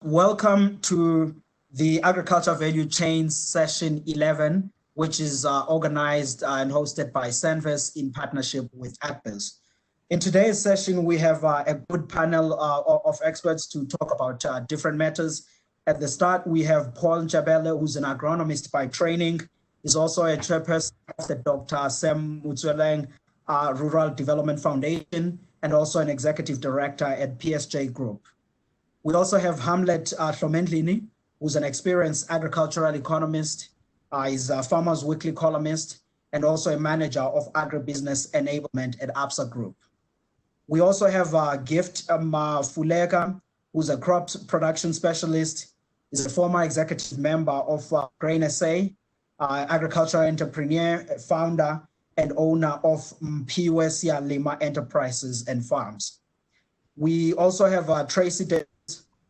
Welcome to the Agriculture Value Chains Session 11, which is organized and hosted by Senvis in partnership with AgBiz. In today's session, we have a good panel of experts to talk about different matters. At the start, we have Paul Njabele, who's an agronomist by training. He's also a chairperson of the Dr. Sam Mutsueleng Rural Development Foundation and also an executive director at PSJ Group. We also have Hamlet Hlomendlini, who's an experienced agricultural economist. He's a Farmers Weekly columnist and also a manager of agribusiness enablement at ABSA Group. We also have Gift Fuleka, who's a crop production specialist. He's a former executive member of Grain SA, agricultural entrepreneur, founder, and owner of Mpiwesia Lima Enterprises and Farms. We also have Tracy Davis,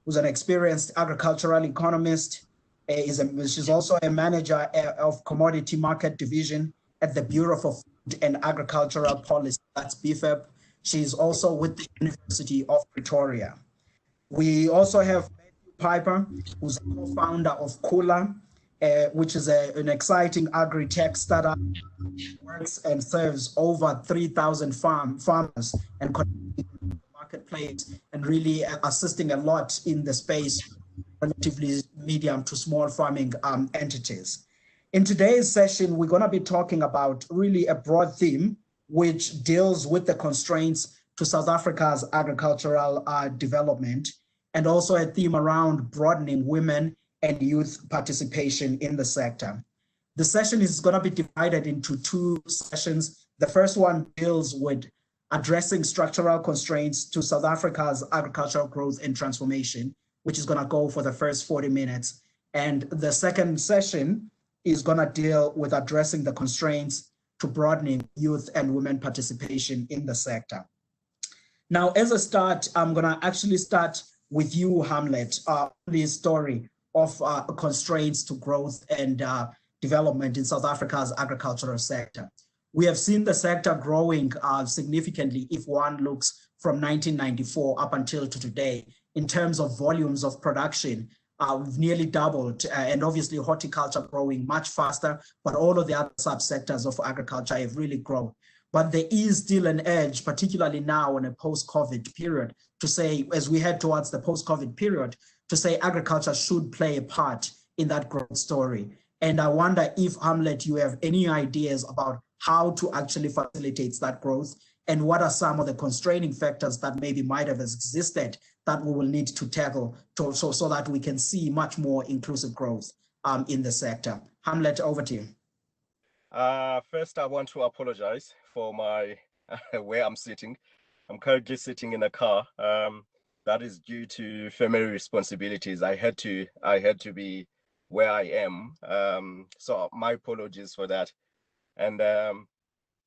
who's an experienced agricultural economist. She's also a manager of commodity market division at the Bureau for Food and Agricultural Policy, that's BFAP. She's also with the University of Pretoria. We also have Matthew Piper, who's a co-founder of Kula, which is an exciting agri-tech startup. Works and serves over 3,000 farmers and marketplace and really assisting a lot in the space, relatively medium to small farming entities. In today's session, we're going to be talking about really a broad theme which deals with the constraints to South Africa's agricultural development, and also a theme around broadening women and youth participation in the sector. The session is going to be divided into two sessions. The first one deals with addressing structural constraints to South Africa's agricultural growth and transformation, which is going to go for the first 40 minutes. And the second session is going to deal with addressing the constraints to broadening youth and women participation in the sector. Now, as a start, I'm going to actually start with you, Hamlet, the story of constraints to growth and development in South Africa's agricultural sector. We have seen the sector growing significantly if one looks from 1994 up until to today. In terms of volumes of production, we've nearly doubled, and obviously horticulture growing much faster, but all of the other subsectors of agriculture have really grown. But there is still an edge, particularly now in a post-COVID period, to say, as we head towards the post-COVID period, to say agriculture should play a part in that growth story. And I wonder if, Hamlet, you have any ideas about how to actually facilitate that growth, and what are some of the constraining factors that maybe might have existed that we will need to tackle so that we can see much more inclusive growth in the sector. Hamlet, over to you. First, I want to apologize for my where I'm sitting. I'm currently sitting in a car. That is due to family responsibilities. I had to be where I am. So my apologies for that. And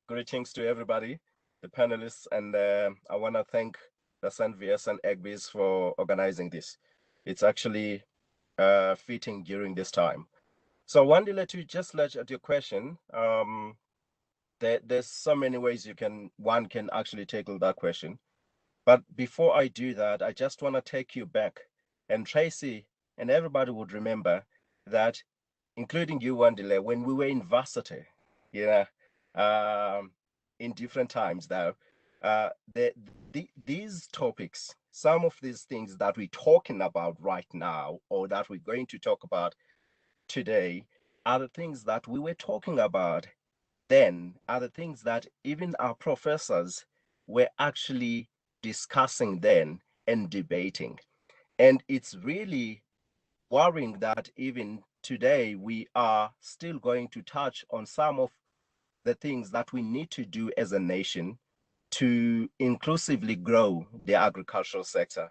greetings to everybody, the panelists, and I want to thank the Senvis and AgBiz for organizing this. It's actually fitting during this time. So Wandile, to just let at your question, there's so many ways one can actually tackle that question. But before I do that, I just want to take you back, and Tracy and everybody would remember that, including you, Wandile, when we were in varsity, in different times now, these topics, some of these things that we're talking about right now, or that we're going to talk about today, are the things that we were talking about then, are the things that even our professors were actually discussing then and debating. And it's really worrying that even today we are still going to touch on some of the things that we need to do as a nation to inclusively grow the agricultural sector.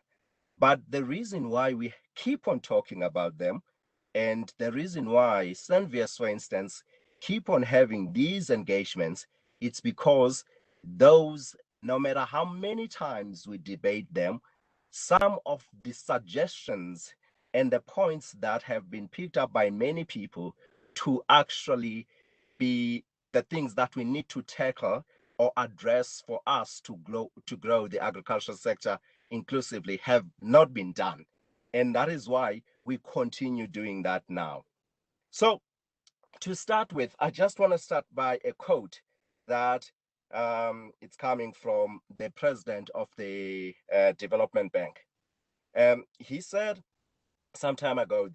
But the reason why we keep on talking about them, and the reason why Senvis, for instance, keep on having these engagements, it's because those, no matter how many times we debate them, some of the suggestions and the points that have been picked up by many people to actually be the things that we need to tackle or address for us to grow the agricultural sector inclusively have not been done. And that is why we continue doing that now. So to start with, I just want to start by a quote that it's coming from the president of the Development Bank. He said some time ago,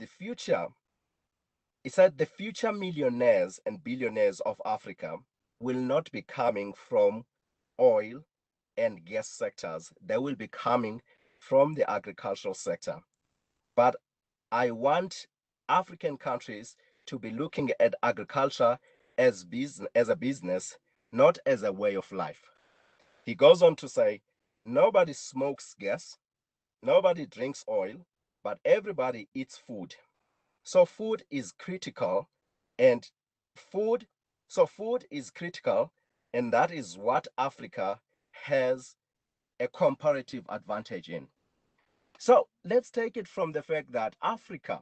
he said the future millionaires and billionaires of Africa will not be coming from oil and gas sectors. They will be coming from the agricultural sector. But I want African countries to be looking at agriculture as a business, not as a way of life. He goes on to say, nobody smokes gas, nobody drinks oil, but everybody eats food. So food is critical, and food is critical, and that is what Africa has a comparative advantage in. So let's take it from the fact that Africa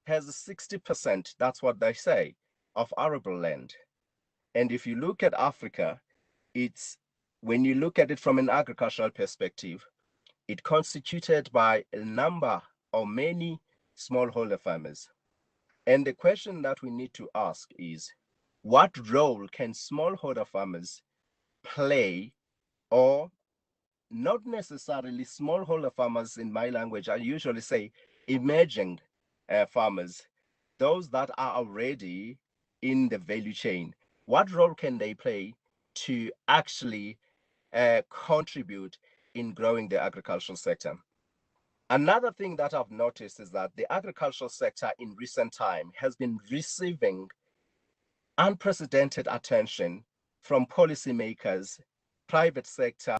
has 60%, that's what they say, of arable land. And if you look at Africa, when you look at it from an agricultural perspective, it's constituted by a number of many smallholder farmers. And the question that we need to ask is, what role can smallholder farmers play, or not necessarily smallholder farmers in my language, I usually say emerging farmers, those that are already in the value chain. What role can they play to actually contribute in growing the agricultural sector? Another thing that I've noticed is that the agricultural sector in recent time has been receiving unprecedented attention from policymakers, private sector,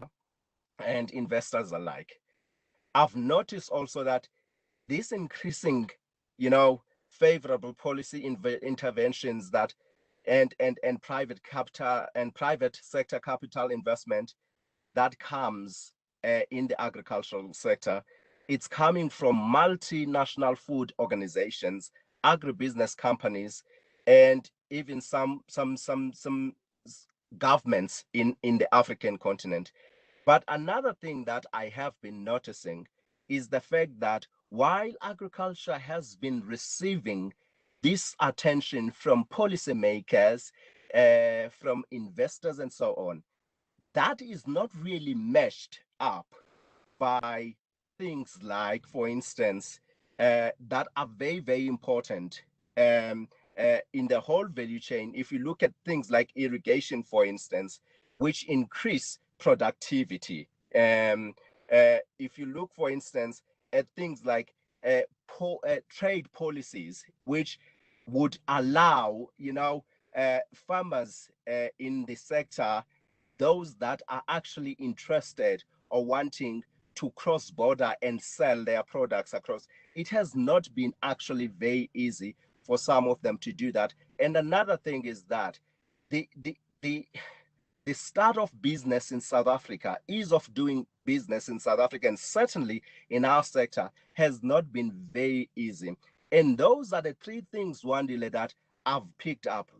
and investors alike. I've noticed also that this increasing, favorable policy interventions that and private capital and private sector capital investment that comes in the agricultural sector, it's coming from multinational food organizations, agribusiness companies, and even some governments in the African continent. But another thing that I have been noticing is the fact that while agriculture has been receiving this attention from policymakers, from investors, and so on, that is not really meshed up by things like, for instance, that are very, very important in the whole value chain. If you look at things like irrigation, for instance, which increase productivity. If you look, for instance, at things like trade policies, which would allow, farmers in the sector, those that are actually interested or wanting to cross border and sell their products across, it has not been actually very easy for some of them to do that. And another thing is that the start of business in South Africa, ease of doing business in South Africa, and certainly in our sector, has not been very easy. And those are the three things, Wandile, that I've picked up.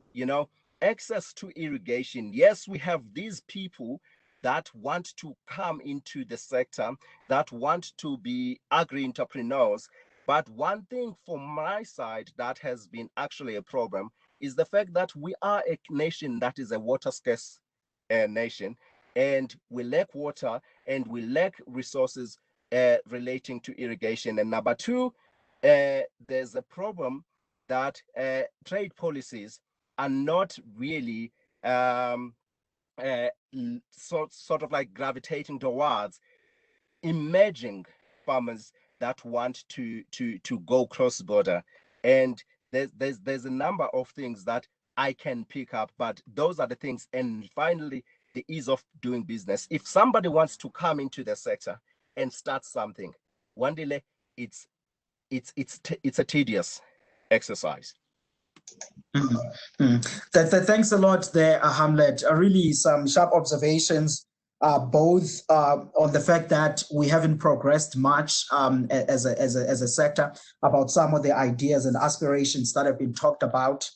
Access to irrigation. Yes, we have these people that want to come into the sector, that want to be agri-entrepreneurs. But one thing from my side that has been actually a problem is the fact that we are a nation that is a water scarce nation, and we lack water and we lack resources relating to irrigation. And number two, there's a problem that trade policies are not really sort of like gravitating towards emerging farmers that want to go cross border. And there's a number of things that I can pick up, but those are the things. And finally, the ease of doing business. If somebody wants to come into the sector and start something, Wandile, it's a tedious exercise. Thanks a lot there, Hamlet. Really some sharp observations, both on the fact that we haven't progressed much as a sector, about some of the ideas and aspirations that have been talked about,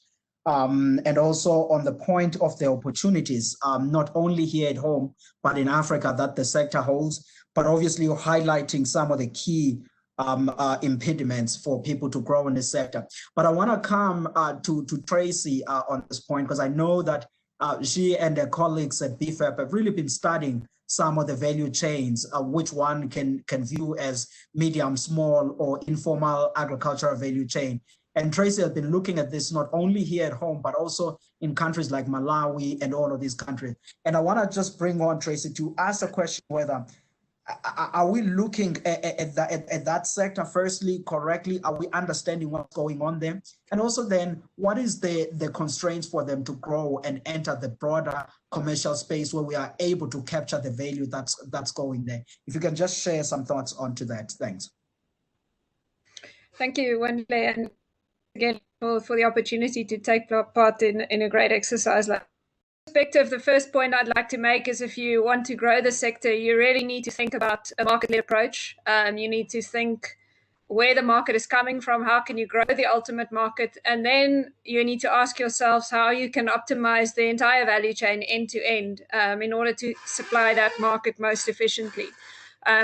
and also on the point of the opportunities, not only here at home, but in Africa, that the sector holds. But obviously you're highlighting some of the key impediments for people to grow in this sector. But I want to come to Tracy on this point, because I know that she and her colleagues at BFAP have really been studying some of the value chains, which one can view as medium, small, or informal agricultural value chain. And Tracy has been looking at this not only here at home, but also in countries like Malawi and all of these countries. And I want to just bring on Tracy to ask a question whether, are we looking at that sector firstly correctly? Are we understanding what's going on there? And also then, what is the constraints for them to grow and enter the broader commercial space where we are able to capture the value that's going there? If you can just share some thoughts onto that. Thanks. Thank you, Wendell, and again for the opportunity to take part in a great exercise like perspective. The first point I'd like to make is, if you want to grow the sector, you really need to think about a market-led approach. You need to think where the market is coming from, how can you grow the ultimate market, and then you need to ask yourselves how you can optimize the entire value chain end to end in order to supply that market most efficiently.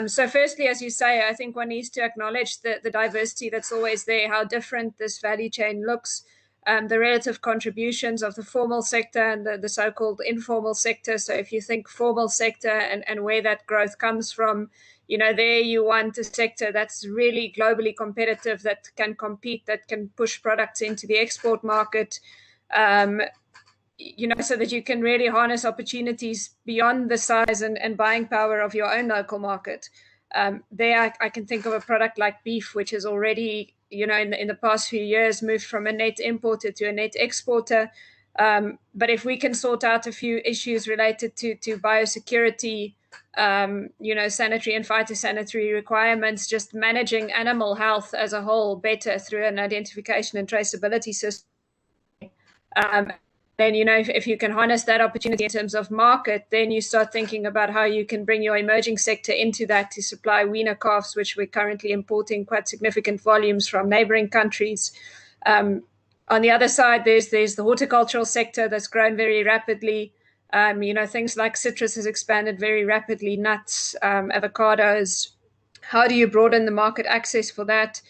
So firstly, as you say, I think one needs to acknowledge the diversity that's always there, how different this value chain looks, the relative contributions of the formal sector and the so-called informal sector. So if you think formal sector and where that growth comes from, there you want a sector that's really globally competitive, that can compete, that can push products into the export market, so that you can really harness opportunities beyond the size and buying power of your own local market. There, I can think of a product like beef, which has already, in the past few years, moved from a net importer to a net exporter. But if we can sort out a few issues related to biosecurity, sanitary and phytosanitary requirements, just managing animal health as a whole better through an identification and traceability system, then, if you can harness that opportunity in terms of market, then you start thinking about how you can bring your emerging sector into that to supply weaner calves, which we're currently importing quite significant volumes from neighboring countries. On the other side, there's the horticultural sector that's grown very rapidly. Things like citrus has expanded very rapidly, nuts, avocados. How do you broaden the market access for that?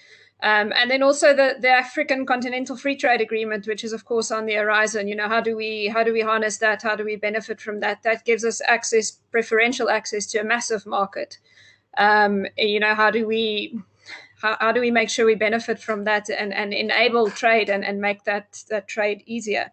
And then also the African Continental Free Trade Agreement, which is of course on the horizon. How do we harness that? How do we benefit from that? That gives us preferential access to a massive market. How do we make sure we benefit from that and enable trade and make that trade easier?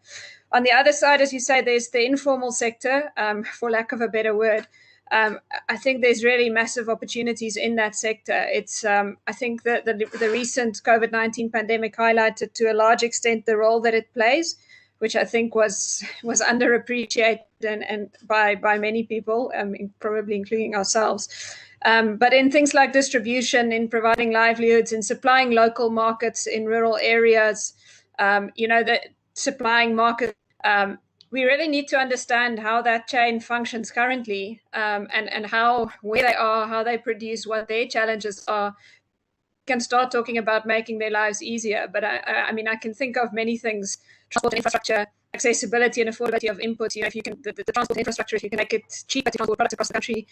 On the other side, as you say, there's the informal sector, for lack of a better word. I think there's really massive opportunities in that sector. It's I think that the recent COVID-19 pandemic highlighted to a large extent the role that it plays, which I think was underappreciated and by many people, probably including ourselves. But in things like distribution, in providing livelihoods, in supplying local markets in rural areas, the supplying market. We really need to understand how that chain functions currently, and where they are, how they produce, what their challenges are. We can start talking about making their lives easier. But I can think of many things: transport and infrastructure, accessibility and affordability of inputs. If you can, the transport infrastructure, if you can make it cheaper to transport products across the country,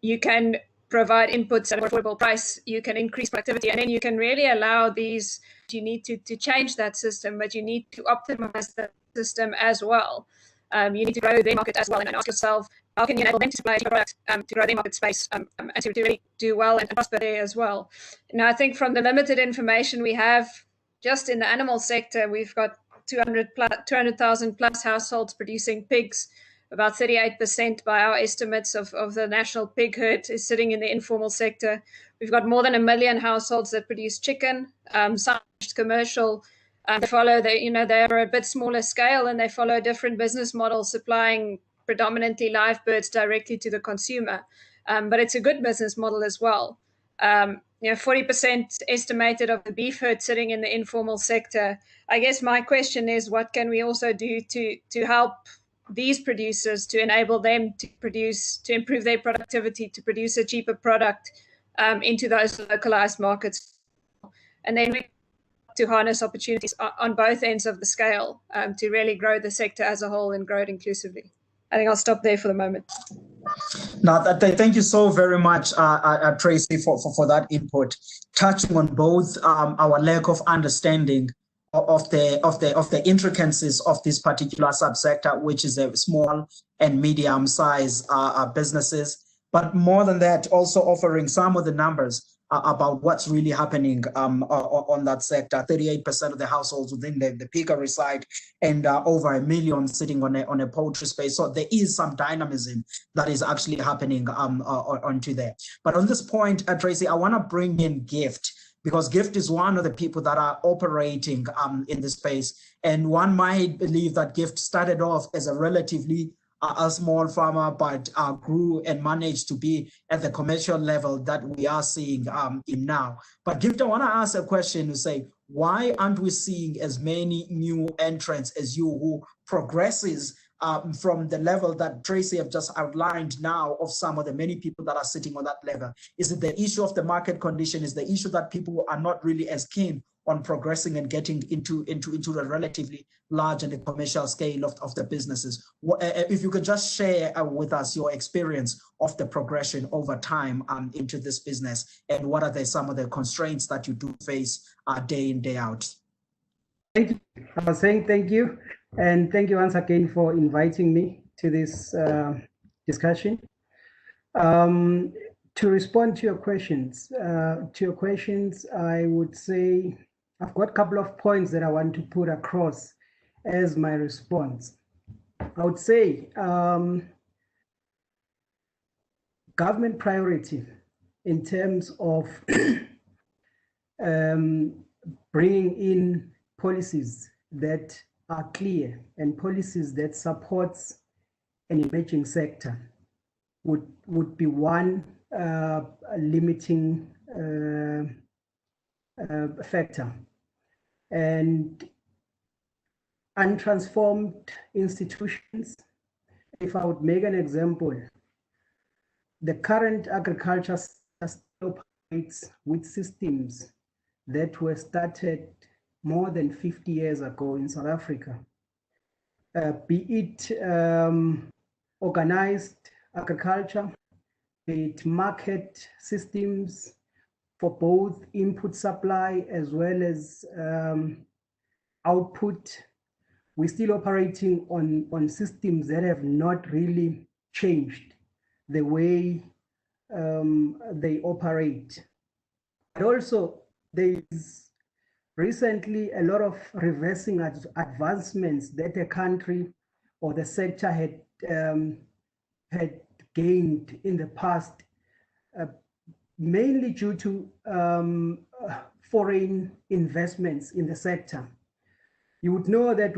you can provide inputs at an affordable price, you can increase productivity, and then you can really allow these. You need to change that system, but you need to optimize the system as well. You need to grow their market as well, and ask yourself, how can you enable them to supply a cheaper product to grow their market space, and to really do well and prosper there as well. Now, I think from the limited information we have, just in the animal sector, we've got 200,000 plus households producing pigs. About 38% by our estimates of the national pig herd is sitting in the informal sector. We've got more than 1 million households that produce chicken, some commercial. They follow they are a bit smaller scale, and they follow a different business model, supplying predominantly live birds directly to the consumer. But it's a good business model as well. 40% estimated of the beef herd sitting in the informal sector. I guess my question is, what can we also do to help these producers, to enable them to produce, to improve their productivity, to produce a cheaper product into those localized markets? And then we to harness opportunities on both ends of the scale to really grow the sector as a whole and grow it inclusively. I think I'll stop there for the moment. Now, thank you so very much, Tracy, for that input, touching on both our lack of understanding of the intricacies of this particular subsector, which is a small and medium-sized businesses, but more than that, also offering some of the numbers about what's really happening on that sector. 38% of the households within the piggery side, and over 1 million sitting on a poultry space. So there is some dynamism that is actually happening onto there. But on this point, Tracy, I want to bring in Gift, because Gift is one of the people that are operating in this space. And one might believe that Gift started off as a relatively a small farmer, but grew and managed to be at the commercial level that we are seeing in now. But Gift, I want to ask a question to say, why aren't we seeing as many new entrants as you who progresses from the level that Tracy have just outlined now of some of the many people that are sitting on that level? Is it the issue of the market condition? Is the issue that people are not really as keen on progressing and getting into the relatively large and the commercial scale of the businesses? If you could just share with us your experience of the progression over time into this business, and what are some of the constraints that you do face day in, day out? Thank you. I was saying thank you. And thank you once again for inviting me to this discussion. To respond to your questions, I would say I've got a couple of points that I want to put across as my response. I would say government priority in terms of bringing in policies that are clear and policies that supports an emerging sector would be one limiting factor. And untransformed institutions, if I would make an example, the current agriculture operates with systems that were started more than 50 years ago in South Africa, be it organized agriculture, be it market systems for both input supply as well as output. We're still operating on systems that have not really changed the way they operate. But also, there's recently a lot of reversing advancements that a country or the sector had gained in the past, mainly due to foreign investments in the sector. You would know that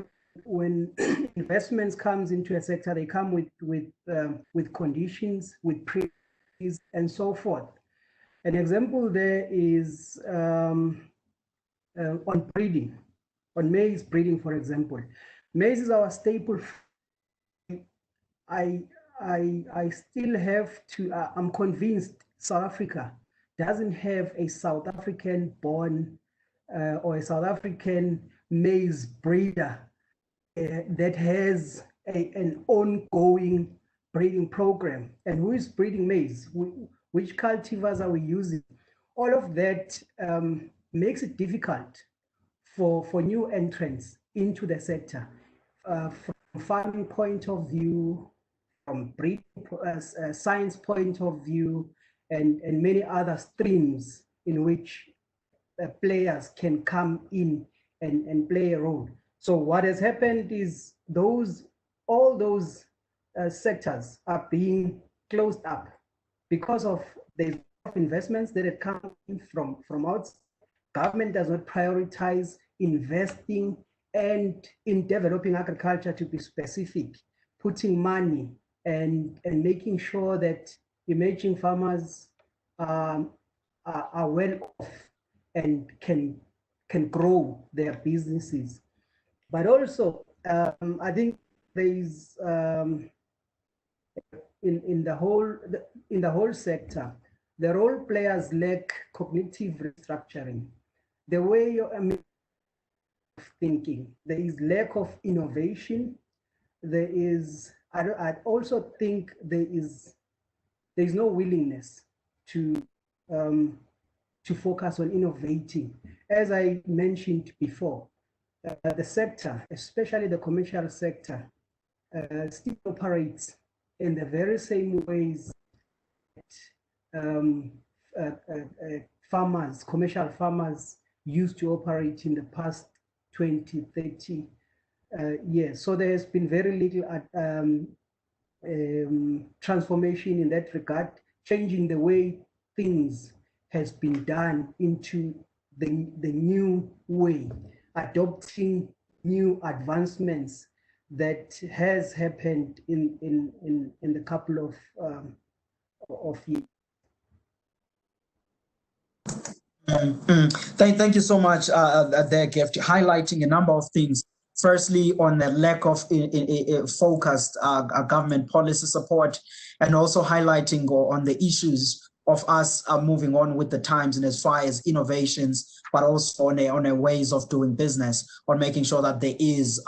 when investments comes into a sector, they come with conditions, with pre-, and so forth. An example there is on breeding, on maize breeding, for example. Maize is our staple. I still have to, I'm convinced South Africa doesn't have a South African born or a South African maize breeder that has an ongoing breeding program. And who is breeding maize? Which cultivars are we using? All of that makes it difficult for new entrants into the sector. From farming point of view, from breeding science point of view, and many other streams in which players can come in and play a role. So what has happened is all those sectors are being closed up because of the investments that have come in from outside. Government does not prioritize investing and in developing agriculture, to be specific, putting money and making sure that emerging farmers are well off and can grow their businesses. But also, I think there is in the whole sector, the role players lack cognitive restructuring. The way you're thinking, there is lack of innovation, there is I also think there is no willingness to focus on innovating. As I mentioned before, the sector, especially the commercial sector, still operates in the very same ways farmers, commercial farmers used to operate in the past 20, 30 years. So there has been very little transformation in that regard, changing the way things has been done into the new way, adopting new advancements that has happened in the couple of years. Thank you so much there, Gift, highlighting a number of things. Firstly, on the lack of focused government policy support, and also highlighting on the issues of us moving on with the times and as far as innovations, but also on a ways of doing business, on making sure that there is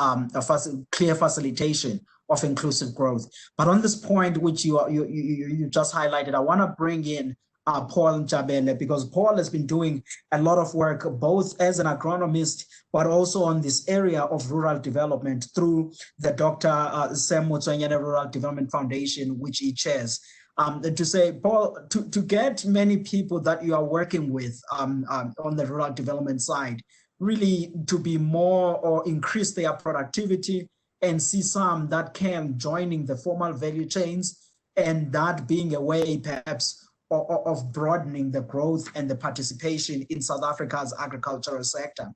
clear facilitation of inclusive growth. But on this point, which you just highlighted, I want to bring in Paul Njabele, because Paul has been doing a lot of work both as an agronomist but also on this area of rural development through the Dr. Sam Motswanyane Rural Development Foundation, which he chairs. To say, Paul, to get many people that you are working with on the rural development side, really to be more or increase their productivity and see some that can joining the formal value chains, and that being a way perhaps of broadening the growth and the participation in South Africa's agricultural sector.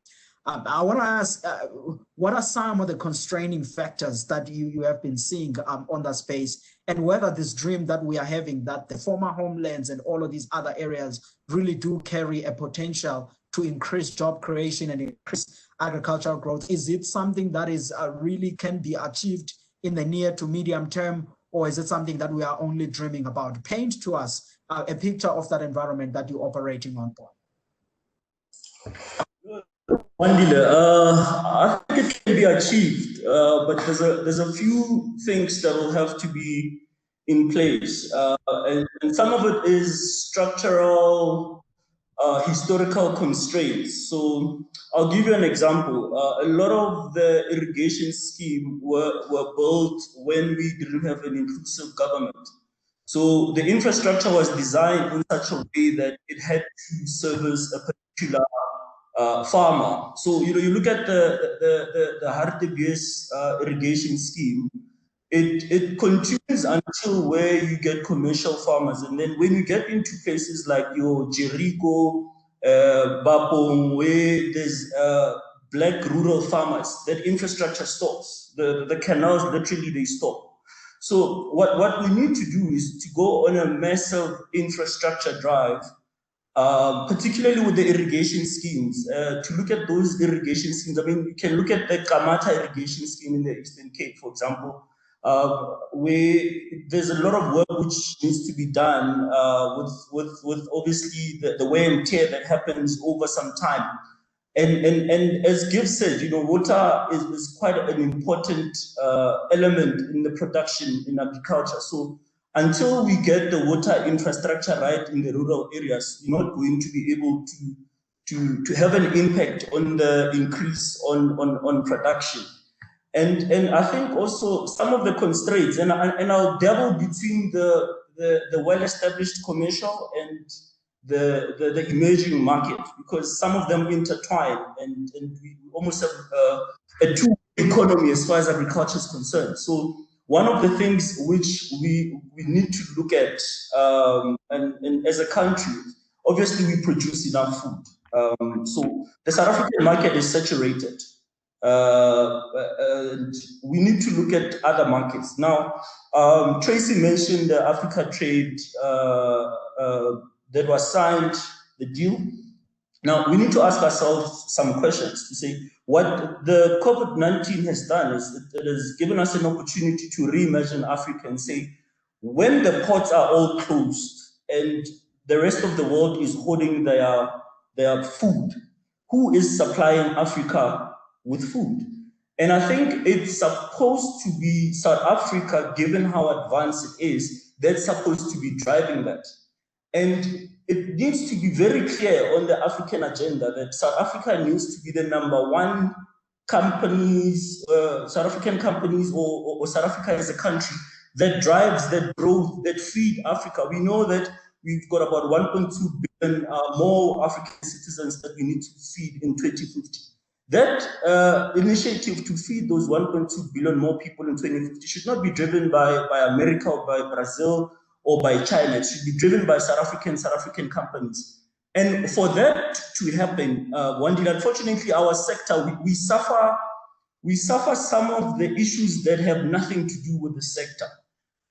I want to ask, what are some of the constraining factors that you have been seeing on that space, and whether this dream that we are having that the former homelands and all of these other areas really do carry a potential to increase job creation and increase agricultural growth? Is it something that is really can be achieved in the near to medium term, or is it something that we are only dreaming about? Paint to us a picture of that environment that you're operating on, Paul. Wandile, I think it can be achieved, but there's a few things that will have to be in place, and some of it is structural, historical constraints. So I'll give you an example. A lot of the irrigation scheme were built when we didn't have an inclusive government. So the infrastructure was designed in such a way that it had to service a particular farmer. So you look at the Hartebees irrigation scheme. It continues until where you get commercial farmers, and then when you get into places like your Jericho, Bapong, where there's black rural farmers, that infrastructure stops. The canals literally they stop. So what we need to do is to go on a massive infrastructure drive, particularly with the irrigation schemes, to look at those irrigation schemes. I mean, you can look at the Kamata irrigation scheme in the Eastern Cape, for example, where there's a lot of work which needs to be done with obviously the wear and tear that happens over some time. And as Giv said, water is quite an important element in the production in agriculture. So until we get the water infrastructure right in the rural areas, we're not going to be able to have an impact on the increase on production. And I think also some of the constraints, and I'll dabble between the well-established commercial and the emerging market, because some of them intertwine, and we almost have a two economy as far as agriculture is concerned. So one of the things which we need to look at, and as a country, obviously we produce enough food. So the South African market is saturated. And we need to look at other markets. Now, Tracy mentioned the Africa trade that was signed, the deal. Now, we need to ask ourselves some questions to say what the COVID-19 has done is it has given us an opportunity to reimagine Africa and say, when the ports are all closed and the rest of the world is holding their food, who is supplying Africa with food? And I think it's supposed to be South Africa, given how advanced it is, that's supposed to be driving that. And it needs to be very clear on the African agenda that South Africa needs to be the #1 companies, South African companies, or South Africa as a country that drives that growth, that feed Africa. We know that we've got about 1.2 billion more African citizens that we need to feed in 2050. That initiative to feed those 1.2 billion more people in 2050 should not be driven by America or by Brazil or by China. It should be driven by South African companies. And for that to happen, unfortunately, our sector, we suffer some of the issues that have nothing to do with the sector.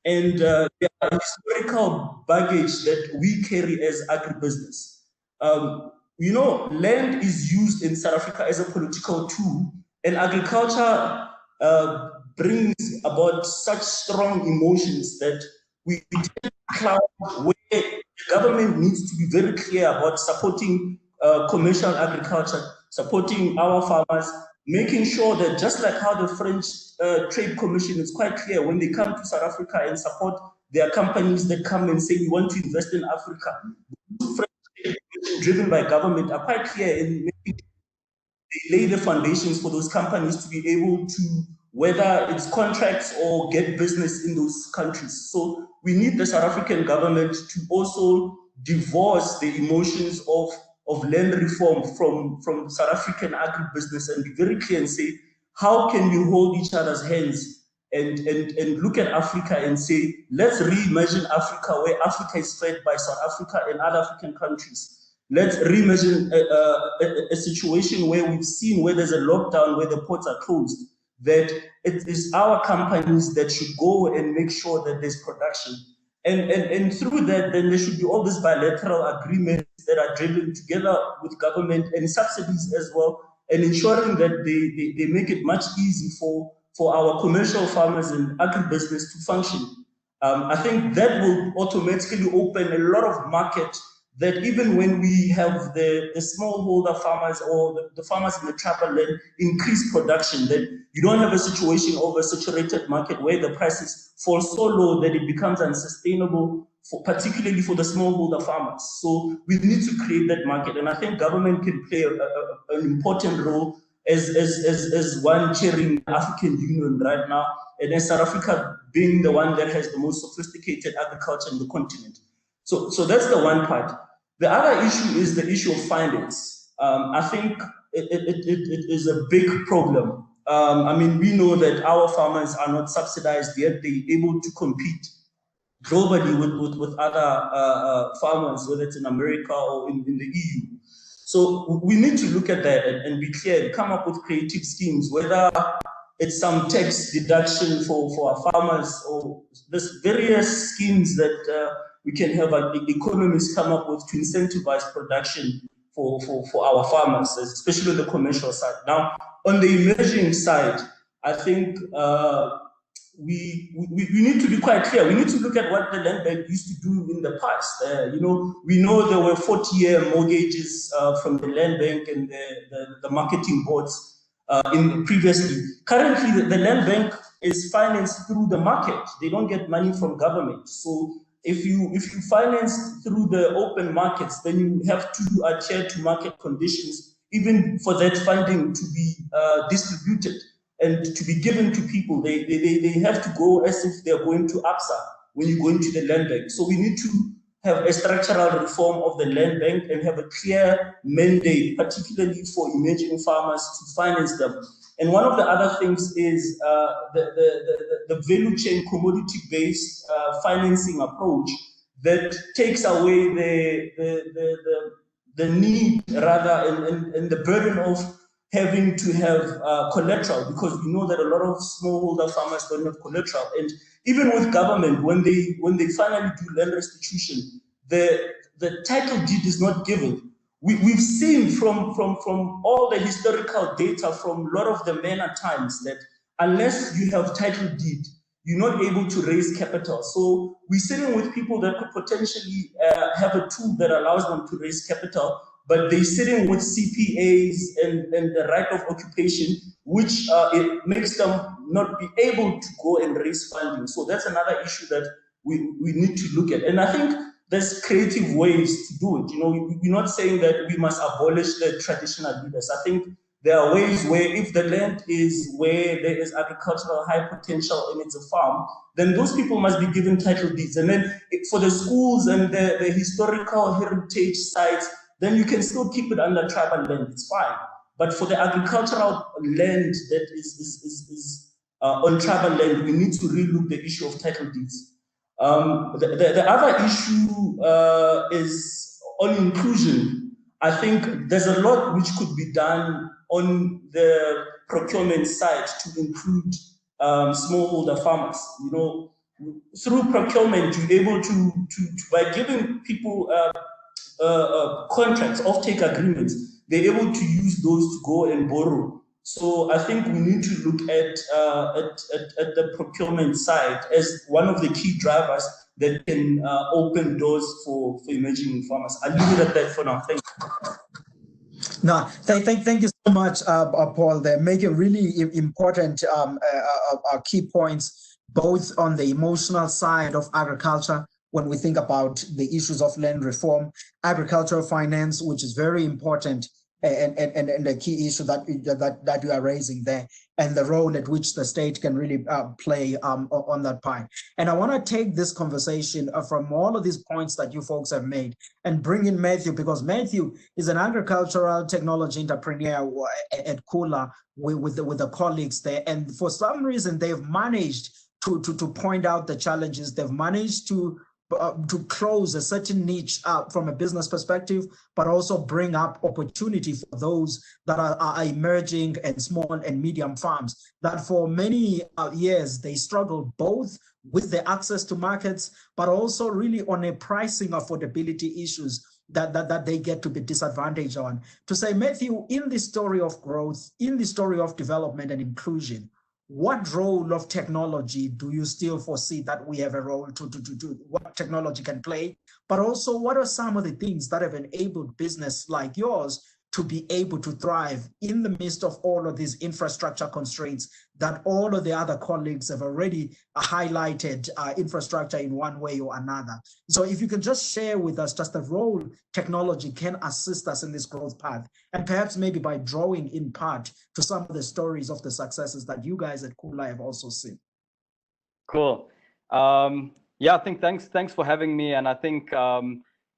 And there are historical baggage that we carry as agribusiness. You know, land is used in South Africa as a political tool, and agriculture brings about such strong emotions that we tend to cloud where the government needs to be very clear about supporting commercial agriculture, supporting our farmers, making sure that just like how the French Trade Commission is quite clear when they come to South Africa and support their companies that come and say we want to invest in Africa. Driven by government are quite clear in making they lay the foundations for those companies to be able to, whether it's contracts or get business in those countries. So we need the South African government to also divorce the emotions of land reform from South African agribusiness and be very clear and say, how can we hold each other's hands and look at Africa and say, let's reimagine Africa where Africa is fed by South Africa and other African countries. Let's reimagine a situation where we've seen where there's a lockdown, where the ports are closed, that it is our companies that should go and make sure that there's production. And through that, then there should be all these bilateral agreements that are driven together with government and subsidies as well, and ensuring that they make it much easier for our commercial farmers and agribusiness to function. I think that will automatically open a lot of market that even when we have the smallholder farmers or the farmers in the tribal land increase production, that you don't have a situation of a saturated market where the prices fall so low that it becomes unsustainable, particularly for the smallholder farmers. So we need to create that market, and I think government can play an important role as one chairing the African Union right now, and as South Africa being the one that has the most sophisticated agriculture in the continent. So that's the one part. The other issue is the issue of finance. I think it is a big problem. I mean, we know that our farmers are not subsidized yet. They're able to compete globally with other farmers, whether it's in America or in the EU. So we need to look at that and be clear and come up with creative schemes, whether it's some tax deduction for our farmers or there's various schemes that we can have economists come up with to incentivize production for our farmers, especially on the commercial side. Now, on the emerging side, I think we need to be quite clear. We need to look at what the land bank used to do in the past. We know there were 40-year mortgages from the land bank and the marketing boards previously. Currently, the land bank is financed through the market. They don't get money from government. So if you finance through the open markets, then you have to adhere to market conditions, even for that funding to be distributed and to be given to people. They have to go as if they're going to ABSA when you go into the land bank. So we need to have a structural reform of the land bank and have a clear mandate, particularly for emerging farmers, to finance them. And one of the other things is the value chain commodity-based financing approach that takes away the need, rather, and the burden of having to have collateral, because we know that a lot of smallholder farmers don't have collateral. And even with government, when they finally do land restitution, the title deed is not given. We've seen from all the historical data from a lot of the MENA times that unless you have title deed, you're not able to raise capital. So we're sitting with people that could potentially have a tool that allows them to raise capital, but they're sitting with CPAs and the right of occupation, which it makes them not be able to go and raise funding. So that's another issue that we need to look at. And I think there's creative ways to do it. You know, we're not saying that we must abolish the traditional leaders. I think there are ways where if the land is where there is agricultural high potential and it's a farm, then those people must be given title deeds. And then for the schools and the historical heritage sites, then you can still keep it under tribal land, it's fine. But for the agricultural land that is on tribal land, we need to relook the issue of title deeds. The other issue is on inclusion. I think there's a lot which could be done on the procurement side to include smallholder farmers. You know, through procurement, you're able to by giving people contracts, off-take agreements, they're able to use those to go and borrow. So I think we need to look at the procurement side as one of the key drivers that can open doors for emerging farmers. I'll leave it at that for now. Thank you. No, thank you so much, Paul. They're making really important key points, both on the emotional side of agriculture, when we think about the issues of land reform, agricultural finance, which is very important, and the key issue that you are raising there, and the role at which the state can really play on that part. And I want to take this conversation from all of these points that you folks have made and bring in Matthew, because Matthew is an agricultural technology entrepreneur at Kula with the colleagues there. And for some reason, they've managed to point out the challenges. They've managed to close a certain niche from a business perspective, but also bring up opportunity for those that are emerging and small and medium farms that for many years they struggled both with the access to markets, but also really on a pricing affordability issues that they get to be disadvantaged on. To say, Matthew, in the story of growth, in the story of development and inclusion, what role of technology do you still foresee that we have a role to what technology can play? But also, what are some of the things that have enabled business like yours to be able to thrive in the midst of all of these infrastructure constraints that all of the other colleagues have already highlighted infrastructure in one way or another? So if you can just share with us just the role technology can assist us in this growth path, and perhaps maybe by drawing in part to some of the stories of the successes that you guys at Kula have also seen. Cool. Yeah, I think thanks for having me. And I think,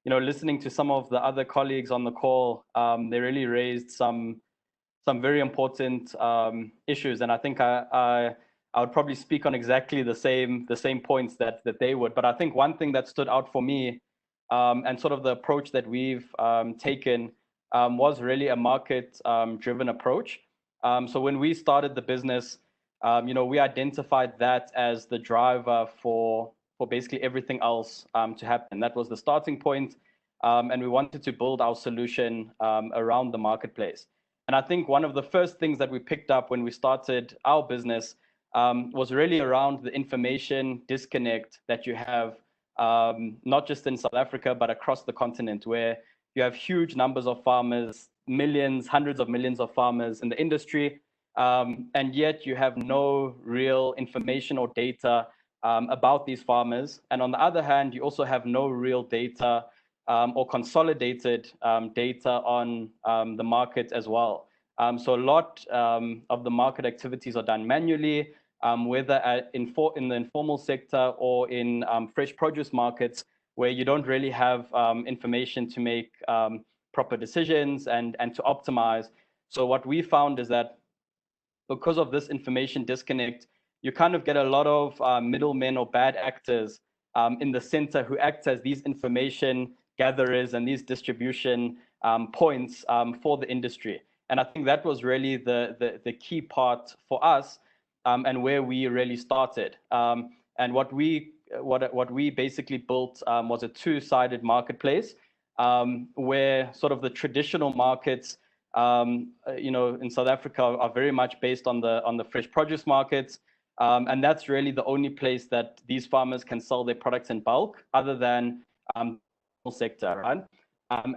you know, listening to some of the other colleagues on the call, they really raised some very important issues. And I think I would probably speak on exactly the same points that they would. But I think one thing that stood out for me and sort of the approach that we've taken was really a market driven approach. So when we started the business, you know, we identified that as the driver for basically everything else to happen. That was the starting point. And we wanted to build our solution around the marketplace. And I think one of the first things that we picked up when we started our business was really around the information disconnect that you have, not just in South Africa, but across the continent, where you have huge numbers of farmers, millions, hundreds of millions of farmers in the industry, and yet you have no real information or data about these farmers. And on the other hand, you also have no real data or consolidated data on the market as well. So a lot of the market activities are done manually, whether in the informal sector or in fresh produce markets, where you don't really have information to make proper decisions and to optimize. So what we found is that because of this information disconnect, you kind of get a lot of middlemen or bad actors in the center who act as these information gatherers and these distribution points for the industry. And I think that was really the key part for us and where we really started. And what we basically built was a two-sided marketplace where sort of the traditional markets, you know, in South Africa are very much based on the fresh produce markets. And that's really the only place that these farmers can sell their products in bulk, other than the sector, right? And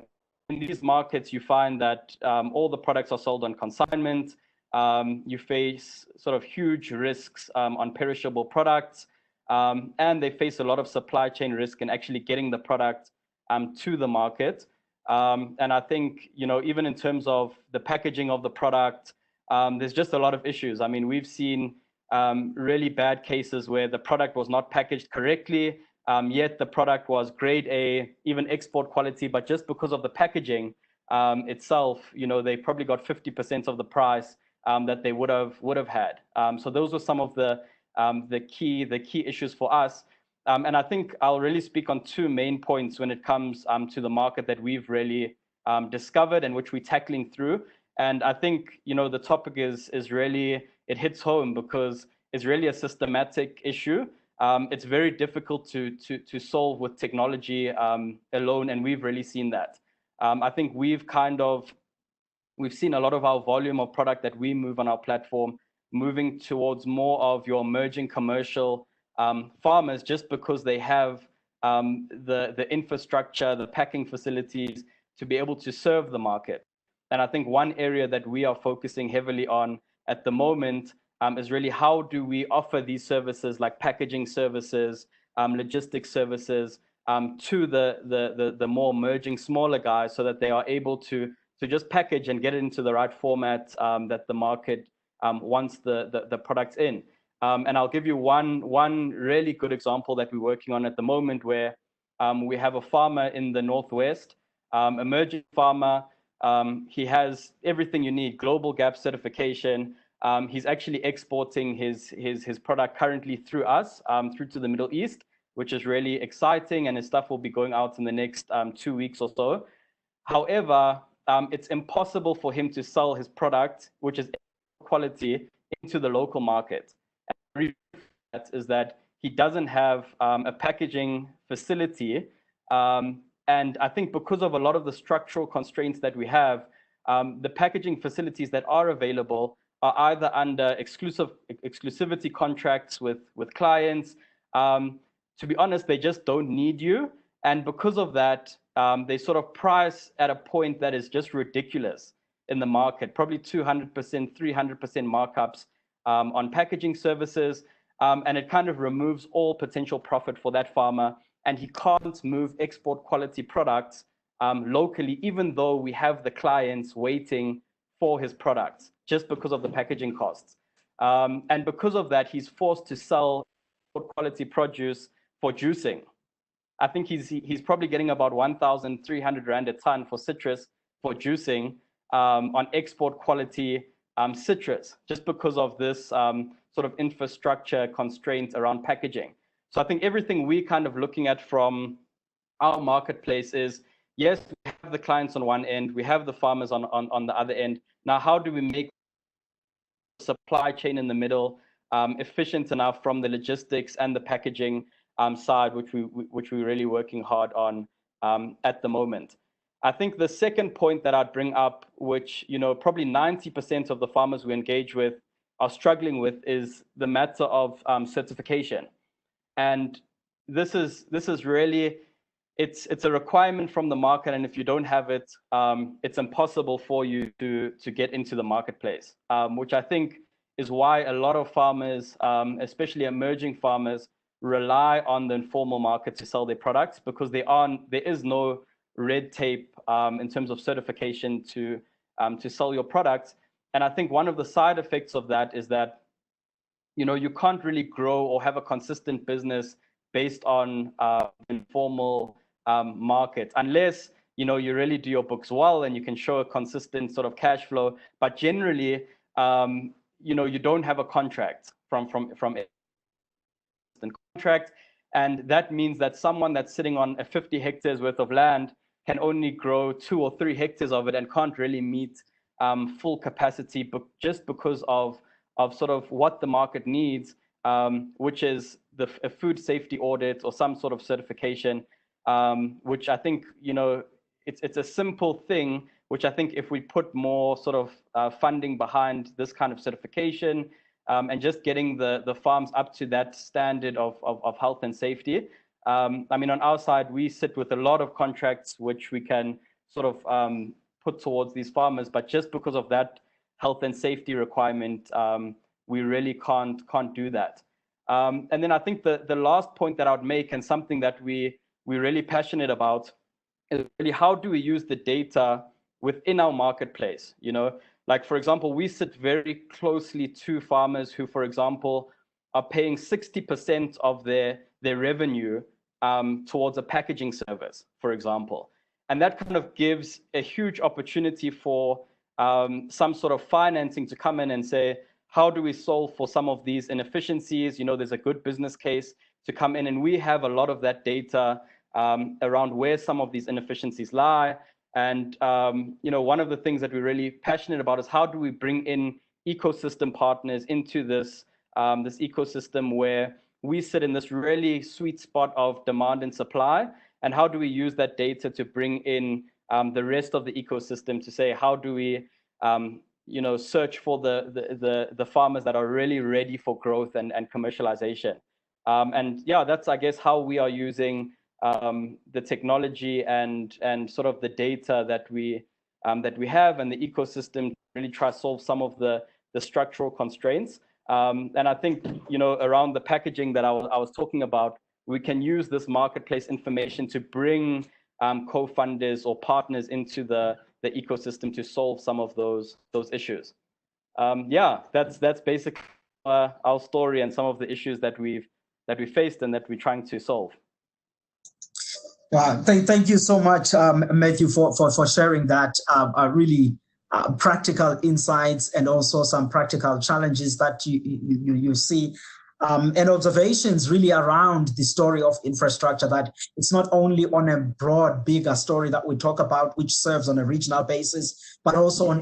in these markets, you find that all the products are sold on consignment. You face sort of huge risks on perishable products, and they face a lot of supply chain risk in actually getting the product to the market. And I think, even in terms of the packaging of the product, there's just a lot of issues. I mean, we've seen really bad cases where the product was not packaged correctly, yet the product was grade A, even export quality, but just because of the packaging itself, they probably got 50% of the price that they would have had. So those were some of the key issues for us. And I think I'll really speak on two main points when it comes to the market that we've really discovered and which we're tackling through. And I think, the topic is really, it hits home because it's really a systematic issue. It's very difficult to solve with technology alone, and we've really seen that. I think we've seen a lot of our volume of product that we move on our platform moving towards more of your emerging commercial farmers, just because they have the infrastructure, the packing facilities to be able to serve the market. And I think one area that we are focusing heavily on at the moment is really how do we offer these services like packaging services, logistics services to the more emerging smaller guys, so that they are able to just package and get it into the right format that the market wants the products in. And I'll give you one really good example that we're working on at the moment, where we have a farmer in the Northwest, emerging farmer. He has everything you need, global GAP certification. He's actually exporting his product currently through us, through to the Middle East, which is really exciting, and his stuff will be going out in the next 2 weeks or so. However, it's impossible for him to sell his product, which is quality, into the local market. And the reason for that is that he doesn't have a packaging facility. And I think because of a lot of the structural constraints that we have, the packaging facilities that are available are either under exclusivity contracts with clients. To be honest, they just don't need you. And because of that, they sort of price at a point that is just ridiculous in the market, probably 200%, 300% markups on packaging services. And it kind of removes all potential profit for that farmer. And he can't move export quality products locally, even though we have the clients waiting for his products, just because of the packaging costs. And because of that, he's forced to sell quality produce for juicing. I think he's probably getting about 1,300 Rand a ton for citrus for juicing on export quality citrus, just because of this sort of infrastructure constraint around packaging. So I think everything we kind of looking at from our marketplace is, yes, we have the clients on one end, we have the farmers on the other end. Now, how do we make the supply chain in the middle efficient enough from the logistics and the packaging side, which we're really working hard on at the moment. I think the second point that I'd bring up, which probably 90% of the farmers we engage with are struggling with, is the matter of certification. And this is really, it's a requirement from the market, and if you don't have it, it's impossible for you to get into the marketplace, which I think is why a lot of farmers, especially emerging farmers, rely on the informal market to sell their products, because there is no red tape in terms of certification to sell your products. And I think one of the side effects of that is that you can't really grow or have a consistent business based on informal market, unless you really do your books well and you can show a consistent sort of cash flow. But generally, you don't have a contract from contract, and that means that someone that's sitting on a 50 hectares worth of land can only grow 2 or 3 hectares of it and can't really meet full capacity, but just because of sort of what the market needs, which is a food safety audit or some sort of certification, which I think it's a simple thing, which I think if we put more sort of funding behind this kind of certification, and just getting the farms up to that standard of health and safety. I mean, on our side, we sit with a lot of contracts which we can sort of put towards these farmers, but just because of that health and safety requirement, we really can't do that. And then I think the last point that I would make, and something that we're really passionate about, is really how do we use the data within our marketplace? You know, like for example, we sit very closely to farmers who, for example, are paying 60% of their revenue towards a packaging service, for example. And that kind of gives a huge opportunity for some sort of financing to come in and say, how do we solve for some of these inefficiencies? You know, there's a good business case to come in, and we have a lot of that data around where some of these inefficiencies lie. And, you know, one of the things that we're really passionate about is how do we bring in ecosystem partners into this, this ecosystem where we sit in this really sweet spot of demand and supply, and how do we use that data to bring in the rest of the ecosystem to say, how do we, you know, search for the farmers that are really ready for growth and commercialization. And yeah, that's, I guess, how we are using the technology and sort of the data that we have and the ecosystem to really try to solve some of the structural constraints. And I think, you know, around the packaging that I was talking about, we can use this marketplace information to bring co-funders or partners into the ecosystem to solve some of those issues. Yeah, that's basically our story and some of the issues that we faced and that we're trying to solve. Wow, thank you so much, Matthew, for sharing that really practical insights and also some practical challenges that you see. And observations really around the story of infrastructure, that it's not only on a broad, bigger story that we talk about, which serves on a regional basis, but also on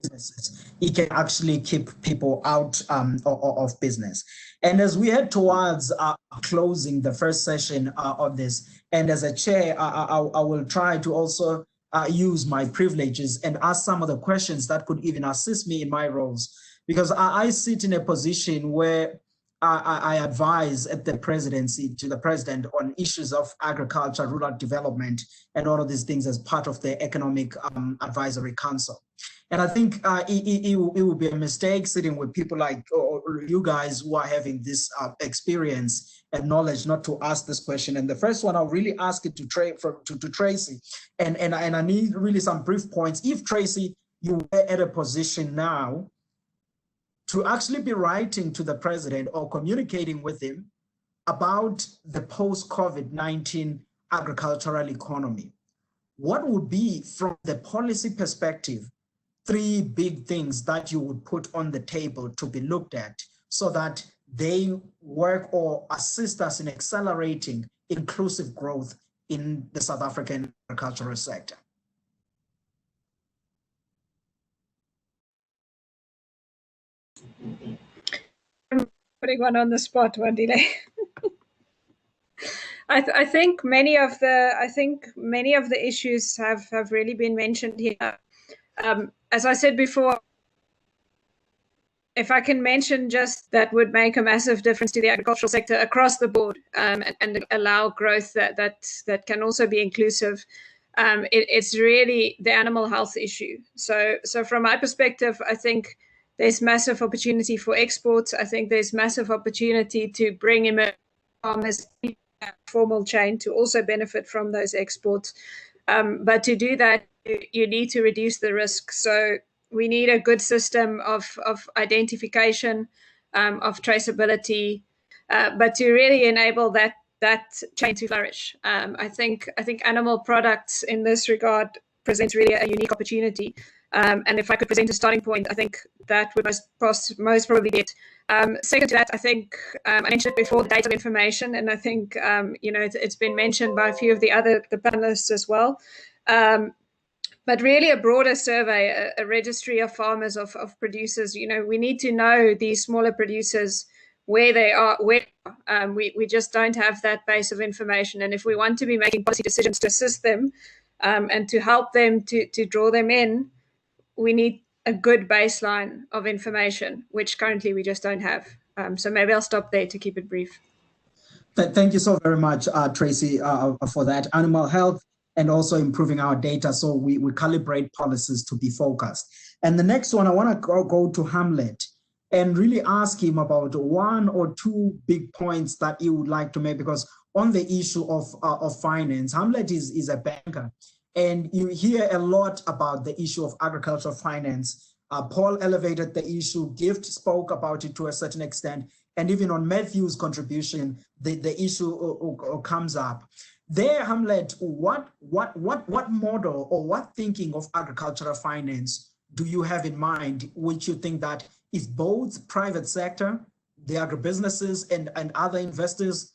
businesses. It can actually keep people out of business. And as we head towards closing the first session of this, and as a chair, I will try to also use my privileges and ask some of the questions that could even assist me in my roles, because I sit in a position where I advise at the presidency to the president on issues of agriculture, rural development, and all of these things as part of the Economic Advisory Council. And I think it would be a mistake sitting with people like you guys who are having this experience and knowledge not to ask this question. And the first one, I'll really ask it to Tracy. And I need really some brief points. If Tracy, you were at a position now to actually be writing to the president or communicating with him about the post-COVID-19 agricultural economy, what would be, from the policy perspective, 3 big things that you would put on the table to be looked at so that they work or assist us in accelerating inclusive growth in the South African agricultural sector? Putting one on the spot, Wandile. I think many of the issues have really been mentioned here. As I said before, if I can mention just that would make a massive difference to the agricultural sector across the board, and allow growth that can also be inclusive. It's really the animal health issue. So from my perspective, I think there's massive opportunity for exports. I think there's massive opportunity to bring in farmers in a formal chain to also benefit from those exports. But to do that, you need to reduce the risk. So we need a good system of identification, of traceability, but to really enable that chain to flourish. I think animal products in this regard presents really a unique opportunity. And if I could present a starting point, I think that would most probably be it. Second to that, I think I mentioned it before, the data information, and I think it's been mentioned by a few of the panelists as well. But really a broader survey, a registry of farmers, of producers. We need to know these smaller producers, where they are, we just don't have that base of information. And if we want to be making policy decisions to assist them and to help them to draw them in, we need a good baseline of information, which currently we just don't have. So maybe I'll stop there to keep it brief. Thank you so very much, Tracy, for that. Animal health and also improving our data. So we calibrate policies to be focused. And the next one, I want to go to Hamlet and really ask him about one or two big points that he would like to make, because on the issue of finance, Hamlet is a banker, and you hear a lot about the issue of agricultural finance. Paul elevated the issue, Gift spoke about it to a certain extent, and even on Matthew's contribution, the issue comes up. There, Hamlet, what model or what thinking of agricultural finance do you have in mind, which you think that is both private sector, the agribusinesses and other investors,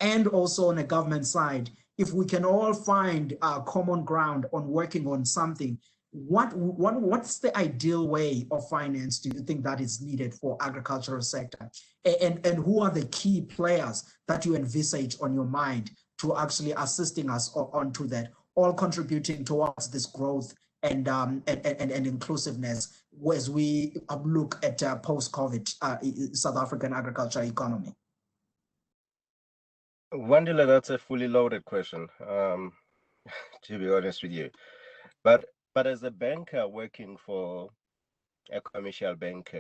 and also on a government side? If we can all find common ground on working on something, what's the ideal way of finance do you think that is needed for agricultural sector? And who are the key players that you envisage on your mind to actually assisting us onto that, all contributing towards this growth and inclusiveness as we look at post-COVID South African agricultural economy? Wandile, that's a fully loaded question, to be honest with you. But as a banker working for a commercial bank,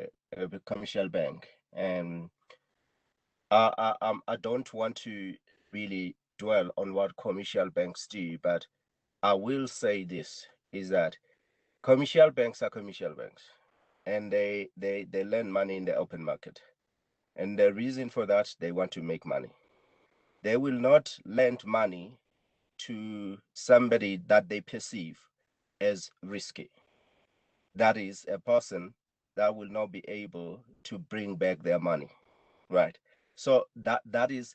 and I don't want to really dwell on what commercial banks do, but I will say this, is that commercial banks are commercial banks, and they lend money in the open market. And the reason for that, they want to make money. They will not lend money to somebody that they perceive as risky. That is a person that will not be able to bring back their money, right? So that is,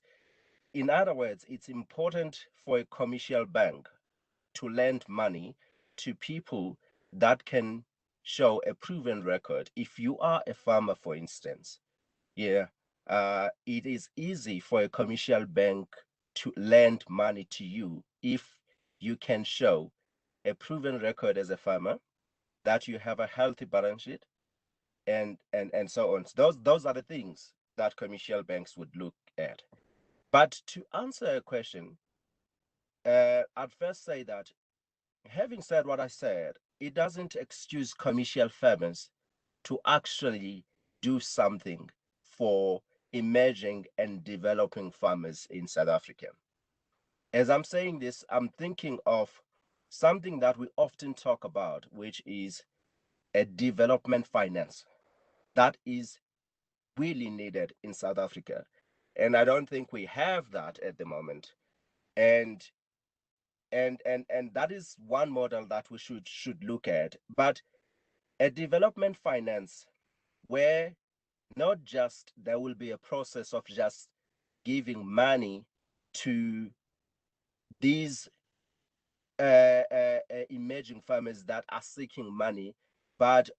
in other words, it's important for a commercial bank to lend money to people that can show a proven record. If you are a farmer, for instance, it is easy for a commercial bank to lend money to you if you can show a proven record as a farmer, that you have a healthy balance sheet, and so on. So those are the things that commercial banks would look at. But to answer a question, I'd first say that, having said what I said, it doesn't excuse commercial farmers to actually do something for emerging and developing farmers in South Africa. As I'm saying this, I'm thinking of something that we often talk about, which is a development finance that is really needed in South Africa. And I don't think we have that at the moment. And that is one model that we should look at. But a development finance where not just there will be a process of just giving money to these emerging farmers that are seeking money, but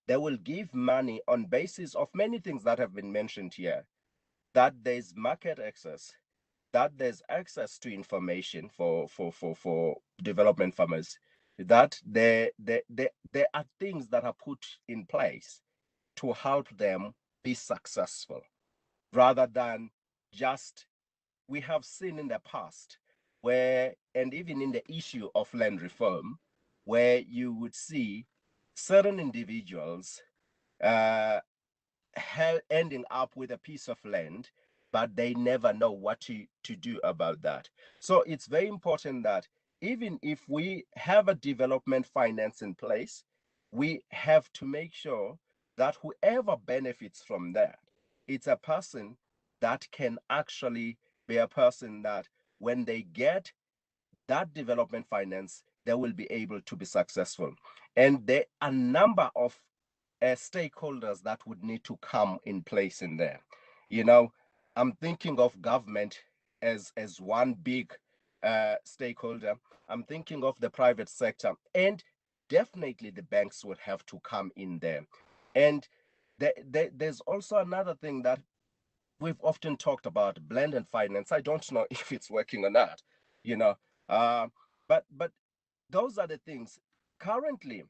they will give money on basis of many things that have been mentioned here, that there's market access, that there's access to information for development farmers, that there are things that are put in place to help them be successful, rather than just, we have seen in the past where, and even in the issue of land reform, where you would see certain individuals ending up with a piece of land, but they never know what to do about that. So it's very important that even if we have a development finance in place, we have to make sure that whoever benefits from that, it's a person that can actually be a person that when they get that development finance, they will be able to be successful. And there are a number of stakeholders that would need to come in place in there. You know, I'm thinking of government as one big stakeholder. I'm thinking of the private sector, and definitely the banks would have to come in there. And there's also another thing that we've often talked about, blended finance. I don't know if it's working or not, you know, but those are the things. Currently,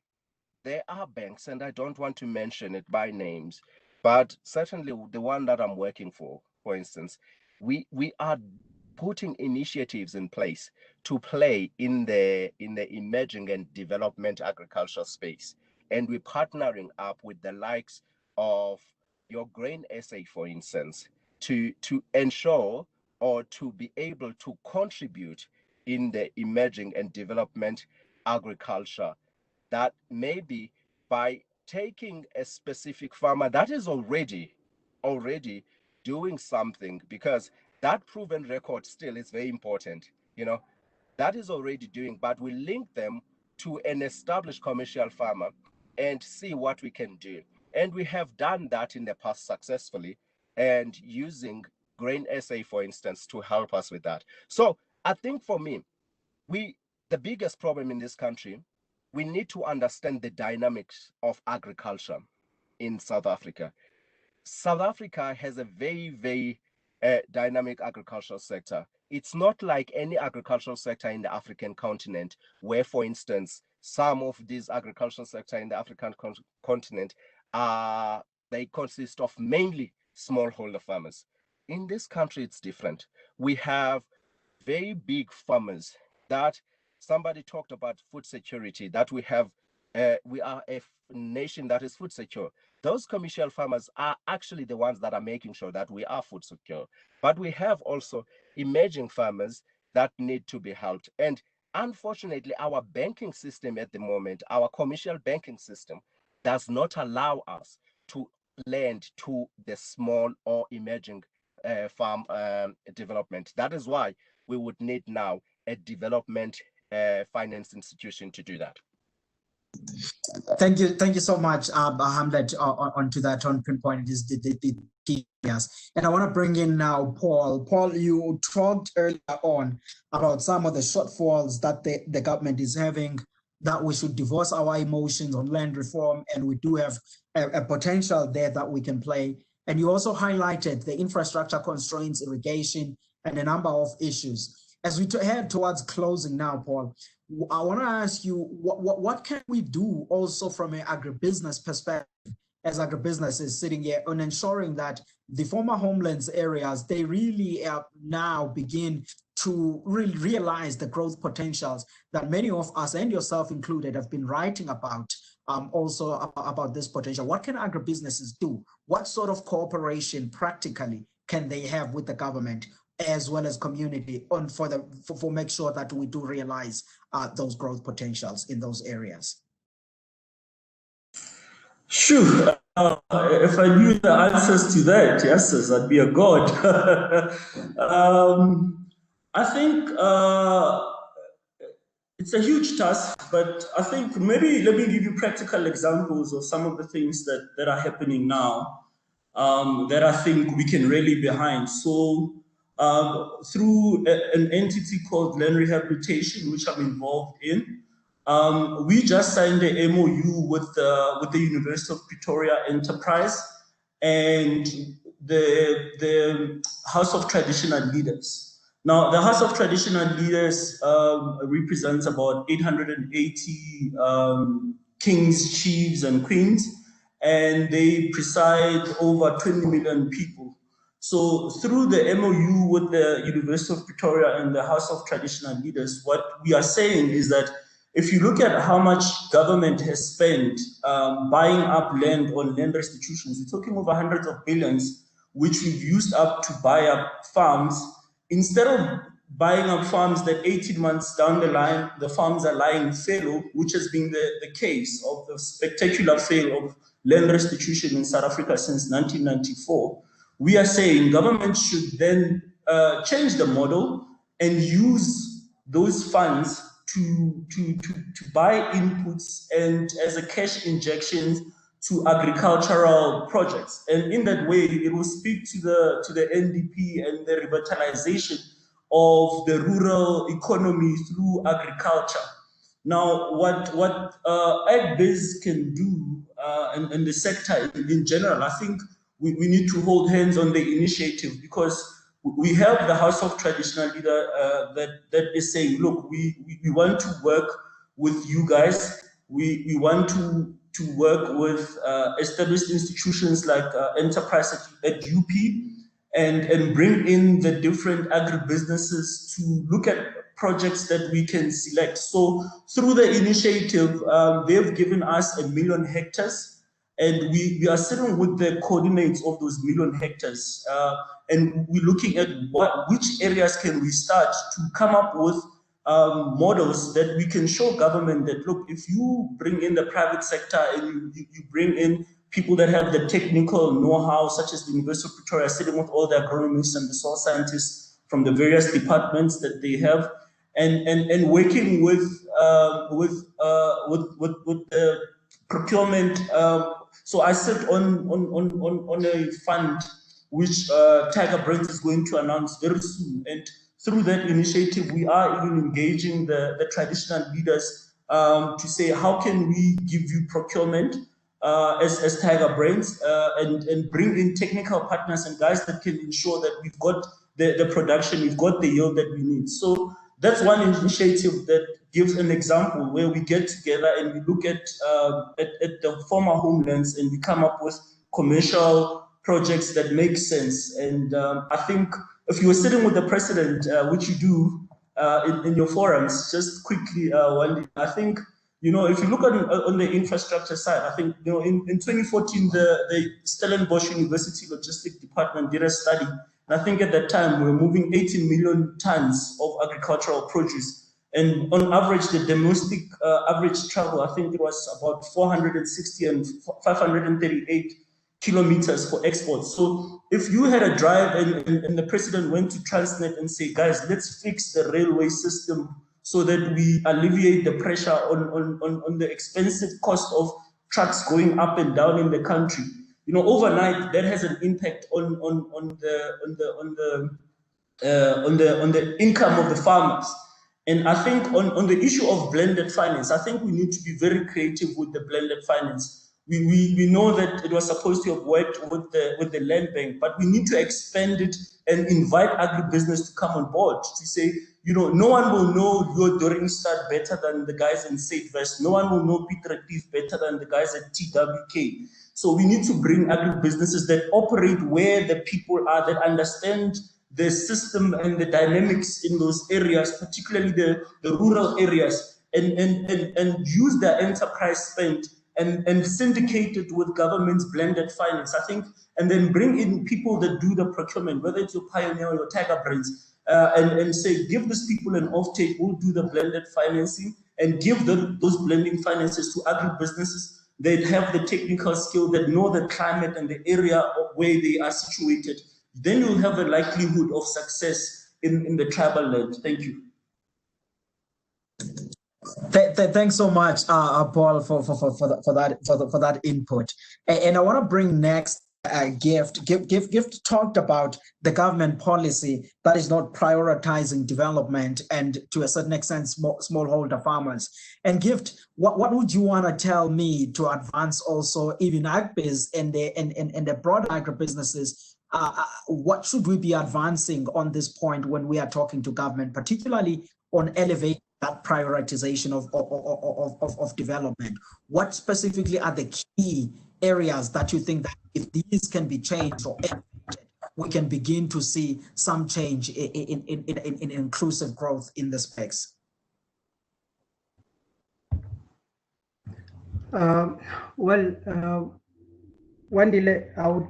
there are banks, and I don't want to mention it by names, but certainly the one that I'm working for instance, we are putting initiatives in place to play in the emerging and development agriculture space. And we're partnering up with the likes of your Grain SA, for instance, to ensure or to be able to contribute in the emerging and development agriculture, that maybe by taking a specific farmer that is already doing something, because that proven record still is very important, that is already doing, but we link them to an established commercial farmer and see what we can do. And we have done that in the past successfully, and using Grain SA, for instance, to help us with that. So I think for me, the biggest problem in this country, we need to understand the dynamics of agriculture in South Africa. South Africa has a very, very dynamic agricultural sector. It's not like any agricultural sector in the African continent, where, for instance, some of these agricultural sector in the African continent they consist of mainly smallholder farmers. In this country, it's different. We have very big farmers that somebody talked about food security, that we are a nation that is food secure. Those commercial farmers are actually the ones that are making sure that we are food secure. But we have also emerging farmers that need to be helped. And unfortunately, our banking system at the moment, our commercial banking system, does not allow us to lend to the small or emerging farm development. That is why we would need now a development finance institution to do that. Thank you so much, Hamlet, onto that, on pinpoint is the key areas. And I want to bring in now Paul. Paul, you talked earlier on about some of the shortfalls that the government is having, that we should divorce our emotions on land reform, and we do have a potential there that we can play. And you also highlighted the infrastructure constraints, irrigation, and a number of issues. As we head towards closing now, Paul, I want to ask you, what can we do also from an agribusiness perspective, as agribusiness is sitting here, on ensuring that the former homelands areas, they really now begin to really realize the growth potentials that many of us, and yourself included, have been writing about, also about this potential. What can agribusinesses do? What sort of cooperation practically can they have with the government as well as community for make sure that we do realize those growth potentials in those areas? Sure. If I knew the answers to that, yes, I'd be a god. I think it's a huge task, but I think maybe let me give you practical examples of some of the things that are happening now that I think we can rally behind. So through an entity called Land Rehabilitation, which I'm involved in, we just signed the MOU with the University of Pretoria Enterprise and the House of Traditional Leaders. Now, the House of Traditional Leaders represents about 880 kings, chiefs, and queens, and they preside over 20 million people. So through the MOU with the University of Pretoria and the House of Traditional Leaders, what we are saying is that if you look at how much government has spent buying up land on land restitutions, we're talking over hundreds of billions, which we've used up to buy up farms. Instead of buying up farms that 18 months down the line, the farms are lying fallow, which has been the case of the spectacular fail of land restitution in South Africa since 1994, we are saying government should then change the model and use those funds to buy inputs and as a cash injection to agricultural projects. And in that way, it will speak to the NDP and the revitalization of the rural economy through agriculture. Now, what AgBiz can do and the sector in general, I think we need to hold hands on the initiative, because we have the House of Traditional Leader that is saying, look, we want to work with you guys. We want to work with established institutions like Enterprise at UP, and bring in the different agribusinesses to look at projects that we can select. So through the initiative, they've given us 1 million hectares, and we are sitting with the coordinates of those 1 million hectares, and we're looking at which areas can we start to come up with models that we can show government that, look, if you bring in the private sector and you bring in people that have the technical know-how, such as the University of Pretoria, sitting with all the agronomists and the soil scientists from the various departments that they have, and working with the procurement. So I sit on a fund which Tiger Brands is going to announce very soon, and through that initiative, we are even engaging the traditional leaders to say, how can we give you procurement as Tiger Brands and bring in technical partners and guys that can ensure that we've got the production, we've got the yield that we need. So that's one initiative that gives an example where we get together and we look at the former homelands and we come up with commercial projects that make sense. And I think if you were sitting with the president, which you do in your forums, just quickly, Wendy, I think, you know, if you look on the infrastructure side, I think, you know, in 2014, the Stellenbosch University Logistics Department did a study. And I think at that time, we were moving 18 million tons of agricultural produce. And on average, the domestic average travel, I think it was about 460 and 538 kilometers for exports. So if you had a drive and the president went to Transnet and say, guys, let's fix the railway system so that we alleviate the pressure on the expensive cost of trucks going up and down in the country, you know, overnight that has an impact on the income of the farmers. And I think on the issue of blended finance, I think we need to be very creative with the blended finance. We know that it was supposed to have worked with the land bank, but we need to expand it and invite agribusiness to come on board to say, you know, no one will know your Doringstad better than the guys in Saidvest. No one will know Piet Retief better than the guys at TWK. So we need to bring agribusinesses that operate where the people are, that understand the system and the dynamics in those areas, particularly the rural areas, and use their enterprise spend and syndicate it with government's blended finance, I think, and then bring in people that do the procurement, whether it's your Pioneer or your Tiger Brands, and say, give these people an offtake, we'll do the blended financing, and give them those blending finances to agribusinesses that have the technical skill, that know the climate and the area where they are situated. Then you'll have a likelihood of success in the tribal land. Thank you. Thanks so much, Paul, for that input. And I want to bring next Gift. Gift talked about the government policy that is not prioritizing development and, to a certain extent, smallholder farmers. And Gift, what would you want to tell me to advance also even agribusiness and the broader agribusinesses? What should we be advancing on this point when we are talking to government, particularly on elevating that prioritization of development? What specifically are the key areas that you think that if these can be changed or elevated, we can begin to see some change in inclusive growth in the space? Wandile, I would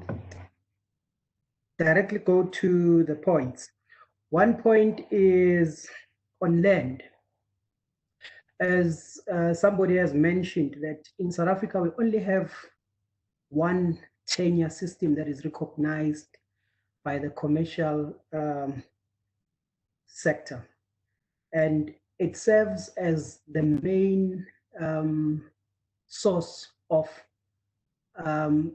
directly go to the points. One point is on land. As somebody has mentioned, that in South Africa, we only have one tenure system that is recognized by the commercial sector. And it serves as the main source of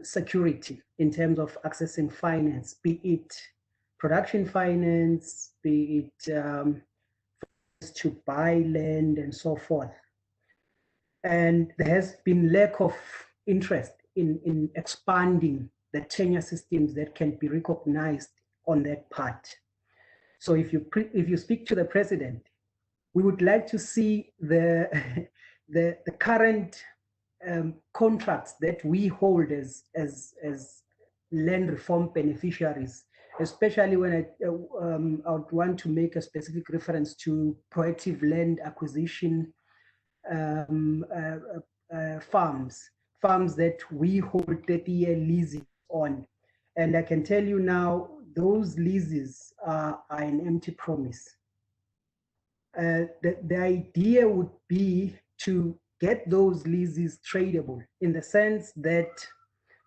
security in terms of accessing finance, be it production finance, be it to buy land and so forth. And there has been lack of interest in expanding the tenure systems that can be recognized on that part. So if you speak to the president, we would like to see the current contracts that we hold as land reform beneficiaries especially when I would want to make a specific reference to proactive land acquisition farms that we hold 30-year leases on. And I can tell you now, those leases are an empty promise. The idea would be to get those leases tradable in the sense that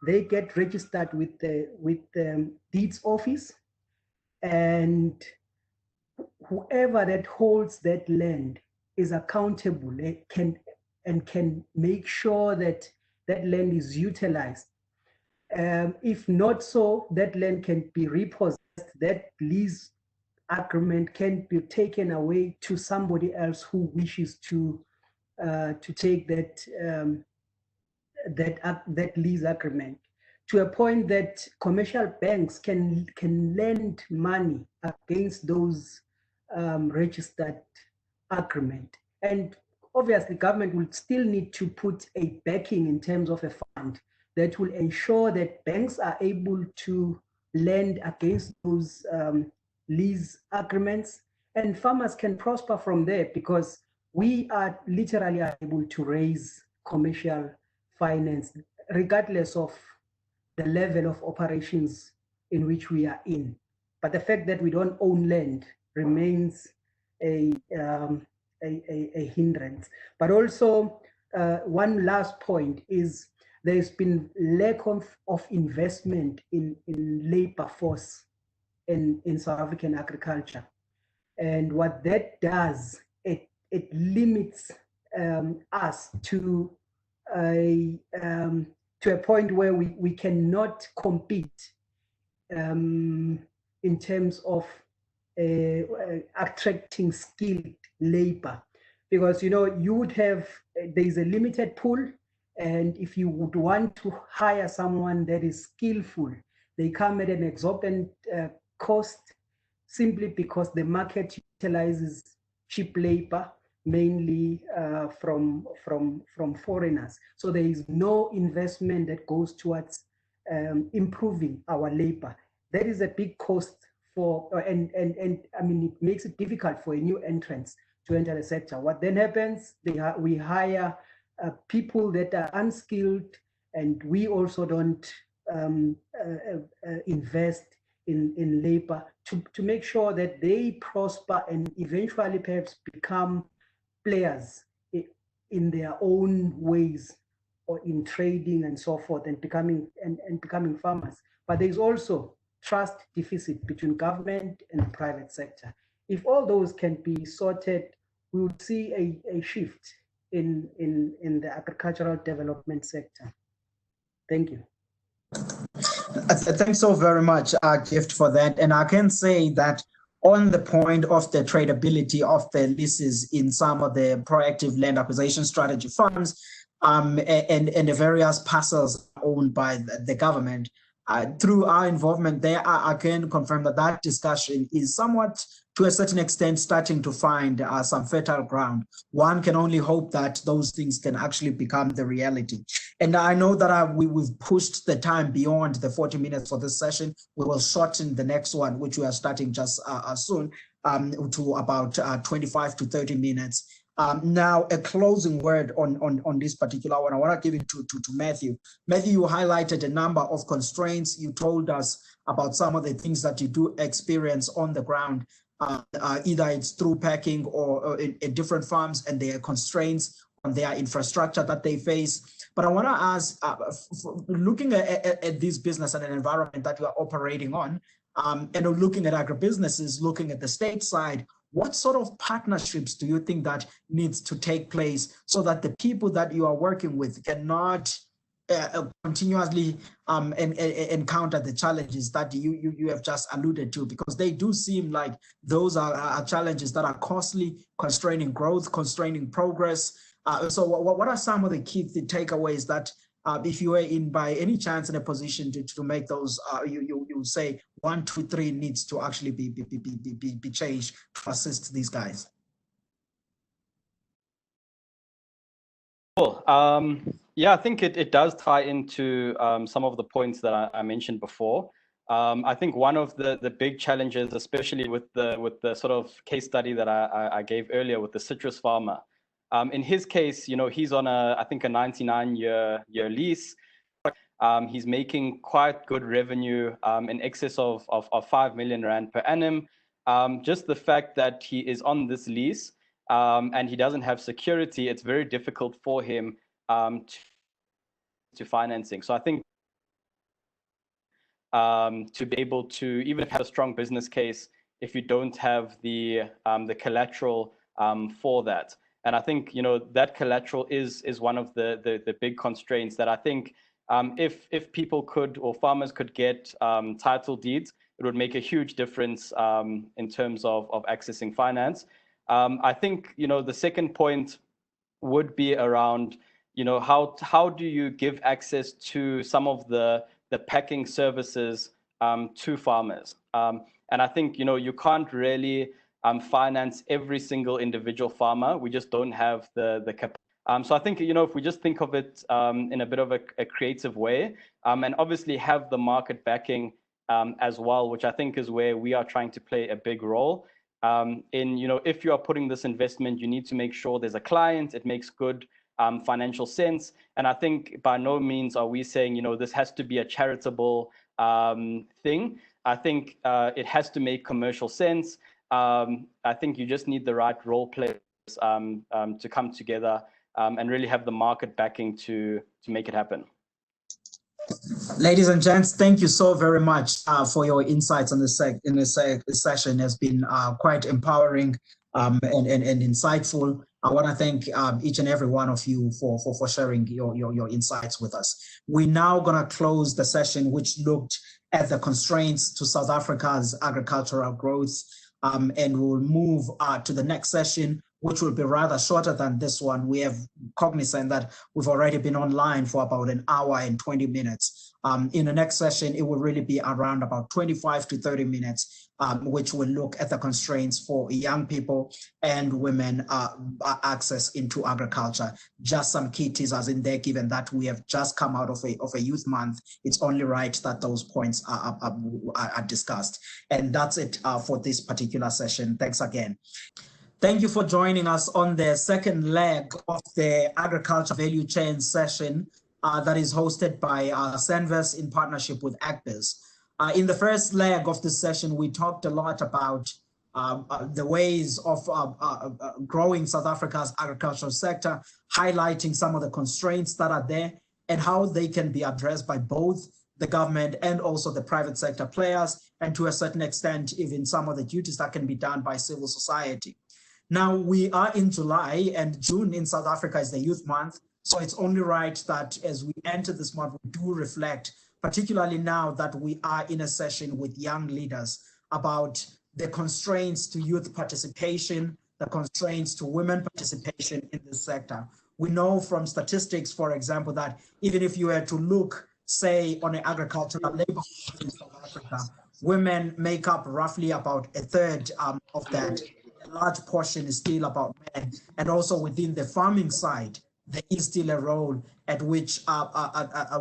they get registered with the deeds office, and whoever that holds that land is accountable and can make sure that that land is utilized. If not so, that land can be repossessed, that lease agreement can be taken away to somebody else who wishes to take that lease agreement, to a point that commercial banks can lend money against those registered agreement. And obviously government will still need to put a backing in terms of a fund that will ensure that banks are able to lend against those lease agreements, and farmers can prosper from there, because we are literally able to raise commercial finance regardless of the level of operations in which we are in. But the fact that we don't own land remains a hindrance. But also, one last point is there's been lack of investment in labor force in South African agriculture. And what that does, it limits us to a point where we cannot compete in terms of attracting skilled labor, because you would have, there's a limited pool, and if you would want to hire someone that is skillful, they come at an exorbitant cost, simply because the market utilizes cheap labor, mainly from foreigners. So there is no investment that goes towards improving our labor. That is a big cost for, and I mean, it makes it difficult for a new entrant to enter the sector. What then happens, we hire people that are unskilled, and we also don't invest in labor to make sure that they prosper and eventually perhaps become players in their own ways, or in trading and so forth, and becoming farmers. But there's also trust deficit between government and the private sector. If all those can be sorted, we would see a shift in the agricultural development sector. Thank you. Thanks so very much, Gift, for that. And I can say that on the point of the tradability of the leases in some of the proactive land acquisition strategy funds, and the various parcels owned by the government, through our involvement there, I can confirm that discussion is somewhat, to a certain extent, starting to find some fertile ground. One can only hope that those things can actually become the reality. And I know that we've pushed the time beyond the 40 minutes for this session. We will shorten the next one, which we are starting just soon, to about 25 to 30 minutes. Now, a closing word on this particular one. I want to give it to Matthew. Matthew, you highlighted a number of constraints. You told us about some of the things that you do experience on the ground, either it's through packing or in different farms, and there are constraints on their infrastructure that they face. But I want to ask, looking at this business and an environment that you are operating on, and looking at agribusinesses, looking at the state side, what sort of partnerships do you think that needs to take place so that the people that you are working with cannot continuously encounter the challenges that you have just alluded to? Because they do seem like those are challenges that are costly, constraining growth, constraining progress. So what are some of the key takeaways that if you were by any chance in a position to make those, you say 1, 2, 3 needs to actually be changed to assist these guys? Cool. Yeah, I think it does tie into some of the points that I mentioned before. I think one of the big challenges, especially with the sort of case study that I gave earlier with the citrus farmer, in his case, you know, he's on I think a 99-year lease. He's making quite good revenue in excess of 5 million rand per annum. Just the fact that he is on this lease and he doesn't have security, it's very difficult for him to financing. So I think to be able to even have a strong business case if you don't have the collateral for that. And I think, you know, that collateral is one of the big constraints that I think if people could, or farmers could get title deeds, it would make a huge difference in terms of accessing finance. I think, you know, the second point would be around, you know, how do you give access to some of the packing services to farmers? And I think, you know, you can't really finance every single individual farmer. We just don't have the capacity. So I think, you know, if we just think of it in a bit of a creative way, and obviously have the market backing as well, which I think is where we are trying to play a big role. In, you know, if you are putting this investment, you need to make sure there's a client, it makes good financial sense. And I think by no means are we saying, you know, this has to be a charitable thing. I think it has to make commercial sense. I think you just need the right role players to come together and really have the market backing to make it happen. Ladies and gents, thank you so very much for your insights on this session. It has been quite empowering and insightful. I want to thank each and every one of you for sharing your insights with us. We're now going to close the session, which looked at the constraints to South Africa's agricultural growth, and we'll move to the next session, which will be rather shorter than this one. We have cognizant that we've already been online for about an hour and 20 minutes. In the next session, it will really be around about 25 to 30 minutes, which will look at the constraints for young people and women access into agriculture. Just some key teasers in there, given that we have just come out of a youth month. It's only right that those points are discussed. And that's it for this particular session. Thanks again. Thank you for joining us on the second leg of the agriculture value chain session that is hosted by Senvest in partnership with Agri. In the first leg of this session, we talked a lot about the ways of growing South Africa's agricultural sector, highlighting some of the constraints that are there and how they can be addressed by both the government and also the private sector players, and to a certain extent, even some of the duties that can be done by civil society. Now, we are in July, and June in South Africa is the youth month. So it's only right that as we enter this month, we do reflect, particularly now that we are in a session with young leaders, about the constraints to youth participation, the constraints to women participation in this sector. We know from statistics, for example, that even if you were to look, say, on an agricultural labor in South Africa, women make up roughly about a third of that. A large portion is still about men. And also within the farming side, there is still a role at which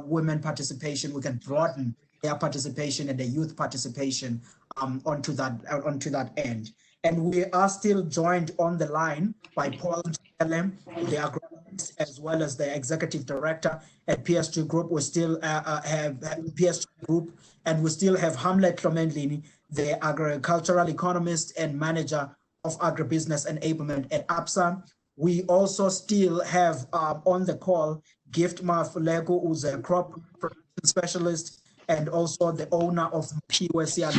women participation, we can broaden their participation and the youth participation onto that end. And we are still joined on the line by Paul Ntele, the agronomist, as well as the executive director at PSG Group. We still have PSG Group, and we still have Hamlet Tlomenlini, the agricultural economist and manager of agribusiness enablement at ABSA. We also still have on the call Gift Mafulego, who's a crop production specialist and also the owner of POSC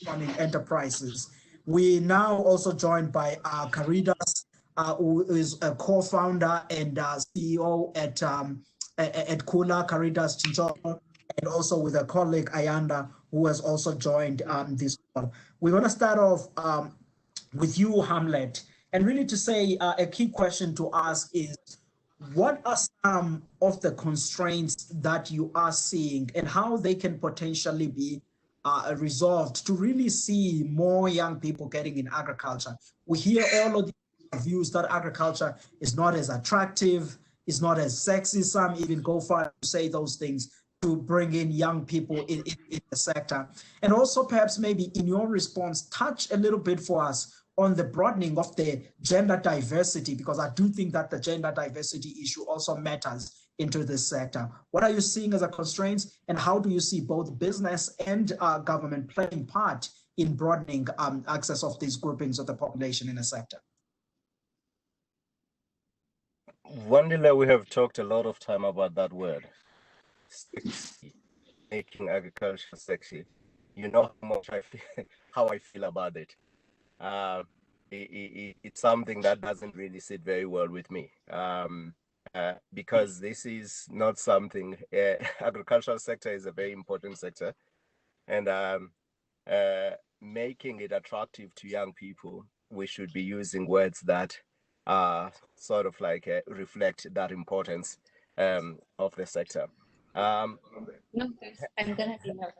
Farming Enterprises. We now also joined by Caritas, who is a co-founder and CEO at Kula, Caritas Chincholo, and also with a colleague, Ayanda, who has also joined this call. We're going to start off with you, Hamlet. And really to say a key question to ask is, what are some of the constraints that you are seeing and how they can potentially be resolved to really see more young people getting in agriculture? We hear all of these views that agriculture is not as attractive, is not as sexy. Some even go far to say those things. to bring in young people in the sector? And also perhaps maybe in your response, touch a little bit for us on the broadening of the gender diversity, because I do think that the gender diversity issue also matters into this sector. What are you seeing as a constraint, and how do you see both business and government playing part in broadening access of these groupings of the population in the sector? Wandile, we have talked a lot of time about that word, sexy, making agriculture sexy. You know how much I feel, how I feel about it. It's something that doesn't really sit very well with me, because this is not something. Agricultural sector is a very important sector, and making it attractive to young people, we should be using words that sort of like reflect that importance of the sector. No, I'm gonna be nervous.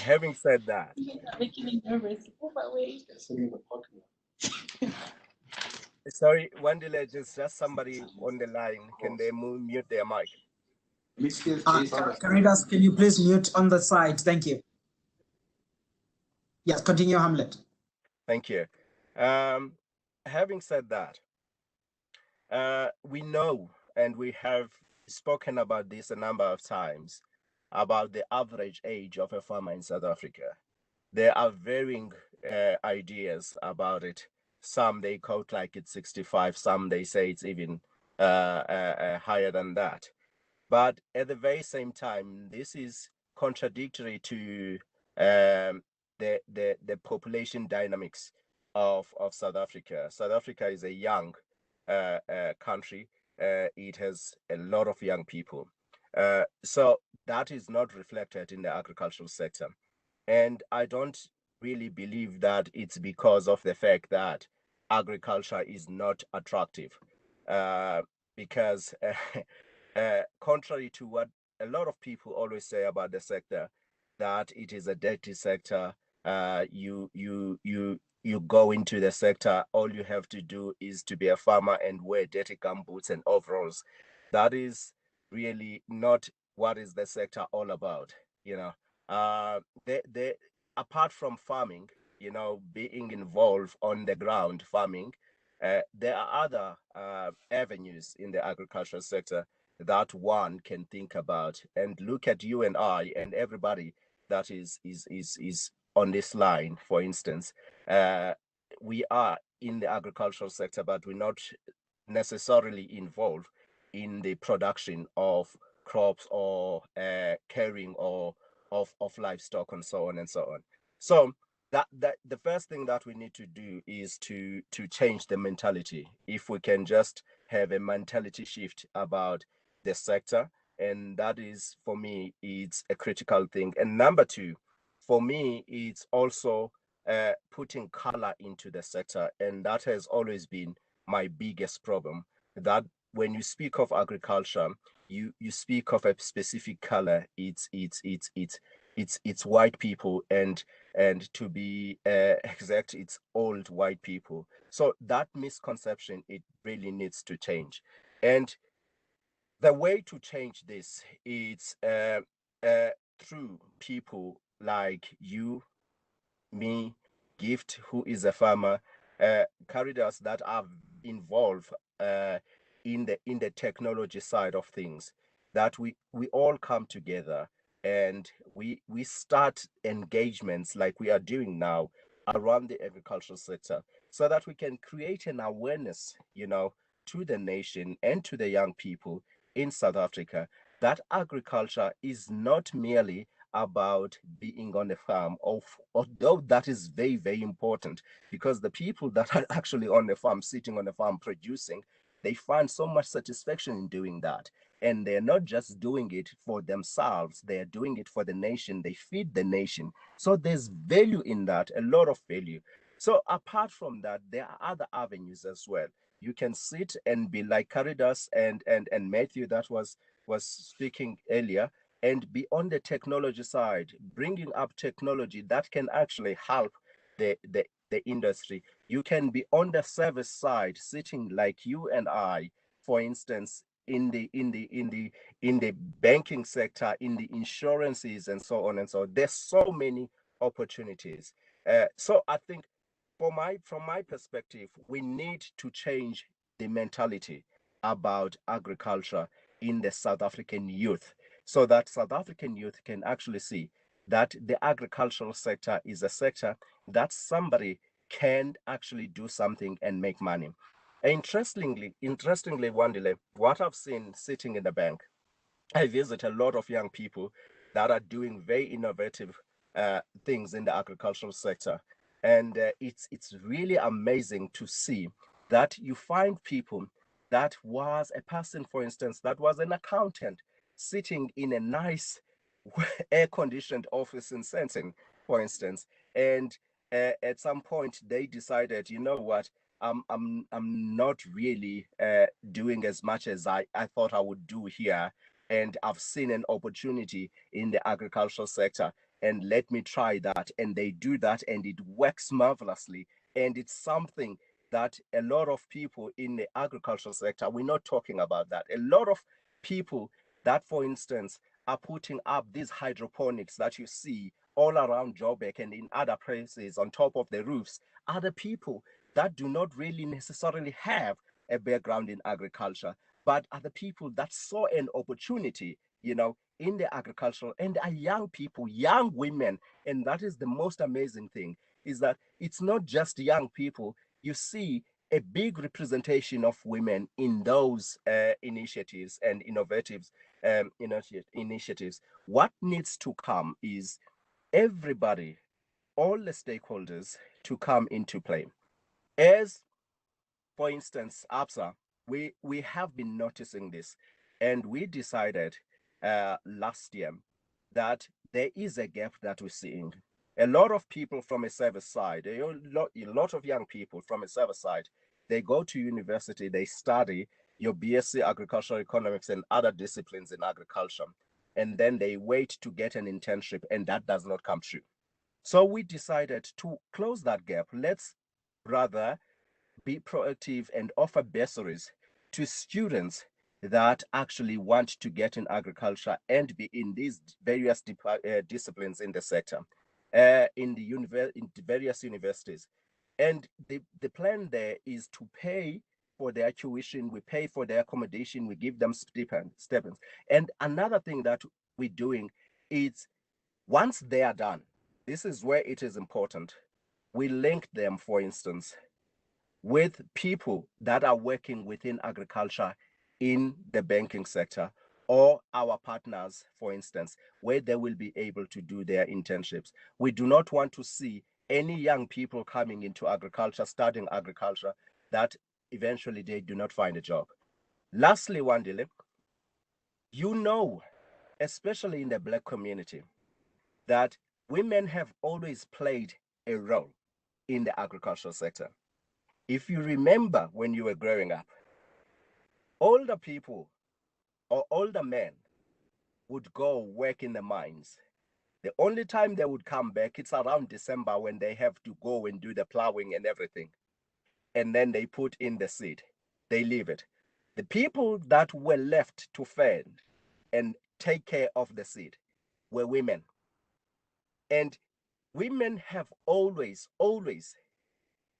Having said that, You're making me nervous. Oh, but wait. sorry, Wandile, just somebody on the line. Can they mute their mic? Caritas, can you please mute on the side? Thank you. Yes, continue, Hamlet. Thank you. Having said that, we know, and we have spoken about this a number of times, about the average age of a farmer in South Africa. There are varying ideas about it. Some they quote like it's 65, some they say it's even higher than that. But at the very same time, this is contradictory to the population dynamics of South Africa. South Africa is a young country. It has a lot of young people. So that is not reflected in the agricultural sector. And I don't really believe that it's because of the fact that agriculture is not attractive. Because contrary to what a lot of people always say about the sector, that it is a dirty sector, you go into the sector, all you have to do is to be a farmer and wear dirty gumboots and overalls. That is really not what is the sector all about. You know, apart from farming, you know, being involved on the ground farming, there are other avenues in the agricultural sector that one can think about. And look at you and I and everybody that is on this line, for instance. We are in the agricultural sector, but we're not necessarily involved in the production of crops or caring or of livestock and so on and so on. So that the first thing that we need to do is to change the mentality. If we can just have a mentality shift about the sector, and that is, for me, it's a critical thing. And number two, for me, it's also putting color into the sector, and that has always been my biggest problem. That when you speak of agriculture, you speak of a specific color. It's white people, and to be exact, it's old white people. So that misconception, it really needs to change. And the way to change this is through people like you, me, Gift, who is a farmer, Caritas, that are involved in the technology side of things, that we all come together and we start engagements like we are doing now around the agricultural sector, so that we can create an awareness, you know, to the nation and to the young people in South Africa, that agriculture is not merely about being on the farm, although that is very, very important, because the people that are actually on the farm, sitting on the farm producing, they find so much satisfaction in doing that. And they're not just doing it for themselves, they're doing it for the nation. They feed the nation. So there's value in that, a lot of value. So apart from that, there are other avenues as well. You can sit and be like Caritas and Matthew that was speaking earlier, and be on the technology side, bringing up technology that can actually help the industry. You can be on the service side, sitting like you and I, for instance, in the banking sector, in the insurances, and so on and so on. There's so many opportunities. So I think from my perspective, we need to change the mentality about agriculture in the South African youth, so that South African youth can actually see that the agricultural sector is a sector that somebody can actually do something and make money. Interestingly, Wandile, what I've seen sitting in the bank, I visit a lot of young people that are doing very innovative things in the agricultural sector, and it's really amazing to see that you find people that was a person, for instance, that was an accountant sitting in a nice air-conditioned office in Sandton, for instance, and at some point they decided, you know what, I'm not really doing as much as I thought I would do here, and I've seen an opportunity in the agricultural sector, and let me try that. And they do that, and it works marvelously. And it's something that a lot of people in the agricultural sector, we're not talking about that. A lot of people that, for instance, are putting up these hydroponics that you see all around Joburg and in other places on top of the roofs, are the people that do not really necessarily have a background in agriculture, but are the people that saw an opportunity, in the agricultural, and are young people, young women. And that is the most amazing thing, is that it's not just young people. You see a big representation of women in those initiatives and innovatives initiatives. What needs to come is everybody, all the stakeholders, to come into play. As for instance, APSA, we have been noticing this, and we decided last year that there is a gap that we're seeing. A lot of people from a service side, a lot of young people from a service side, they go to university, they study your BSc Agricultural Economics and other disciplines in agriculture, and then they wait to get an internship, and that does not come true. So we decided to close that gap. Let's rather be proactive and offer bursaries to students that actually want to get in agriculture and be in these various disciplines in the sector, in the various universities. And the plan there is to pay for their tuition, we pay for their accommodation, we give them stipends. And another thing that we're doing is, once they are done, this is where it is important, we link them, for instance, with people that are working within agriculture in the banking sector, or our partners, for instance, where they will be able to do their internships. We do not want to see any young people coming into agriculture, studying agriculture, that eventually they do not find a job. Lastly, Wandile, especially in the Black community, that women have always played a role in the agricultural sector. If you remember when you were growing up, older people or older men would go work in the mines. The only time they would come back, it's around December, when they have to go and do the plowing and everything. And then they put in the seed. They leave it. The people that were left to fend and take care of the seed were women. And women have always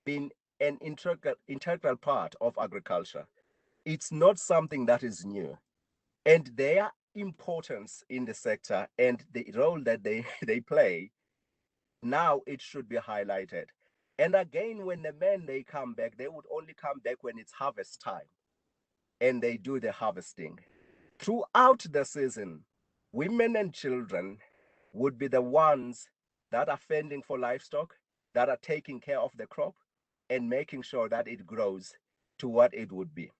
been an integral part of agriculture. It's not something that is new. And their importance in the sector and the role that they play, now it should be highlighted. And again, when the men, they come back, they would only come back when it's harvest time, and they do the harvesting. Throughout the season, women and children would be the ones that are fending for livestock, that are taking care of the crop and making sure that it grows to what it would be.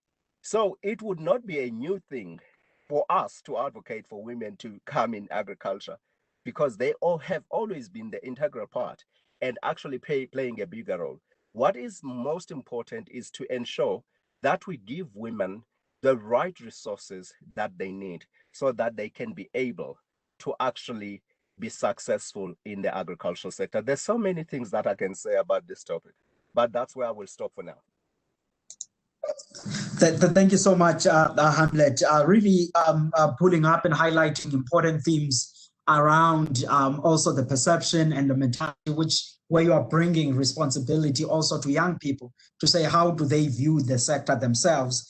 So it would not be a new thing for us to advocate for women to come in agriculture, because they all have always been the integral part and actually playing a bigger role. What is most important is to ensure that we give women the right resources that they need, so that they can be able to actually be successful in the agricultural sector. There's so many things that I can say about this topic, but that's where I will stop for now. Thank you so much, Hamlet. Really pulling up and highlighting important themes around also the perception and the mentality, where you are bringing responsibility also to young people to say how do they view the sector themselves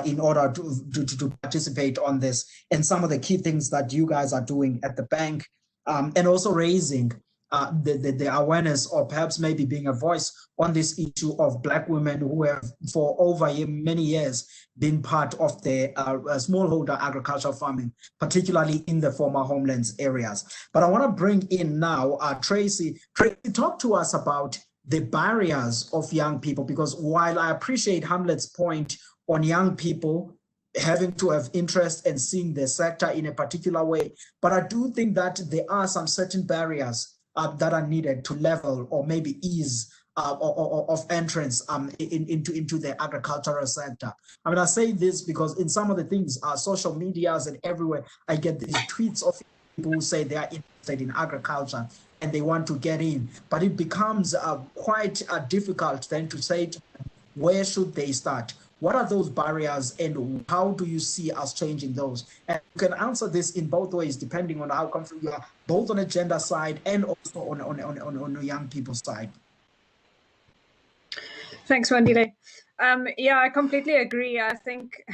in order to participate on this, and some of the key things that you guys are doing at the bank, and also raising the awareness, or perhaps maybe being a voice on this issue of Black women who have for over many years been part of the smallholder agricultural farming, particularly in the former homelands areas. But I want to bring in now Tracy. Tracy, talk to us about the barriers of young people, because while I appreciate Hamlet's point on young people having to have interest and seeing the sector in a particular way, but I do think that there are some certain barriers that are needed to level or maybe ease of entrance into the agricultural sector. I mean, I say this because in some of the things, social medias and everywhere, I get these tweets of people who say they are interested in agriculture and they want to get in, but it becomes quite difficult then to say where should they start? What are those barriers and how do you see us changing those? And you can answer this in both ways, depending on how comfortable you are, both on a gender side and also on the young people's side. Thanks, Wandile. Yeah, I completely agree. I think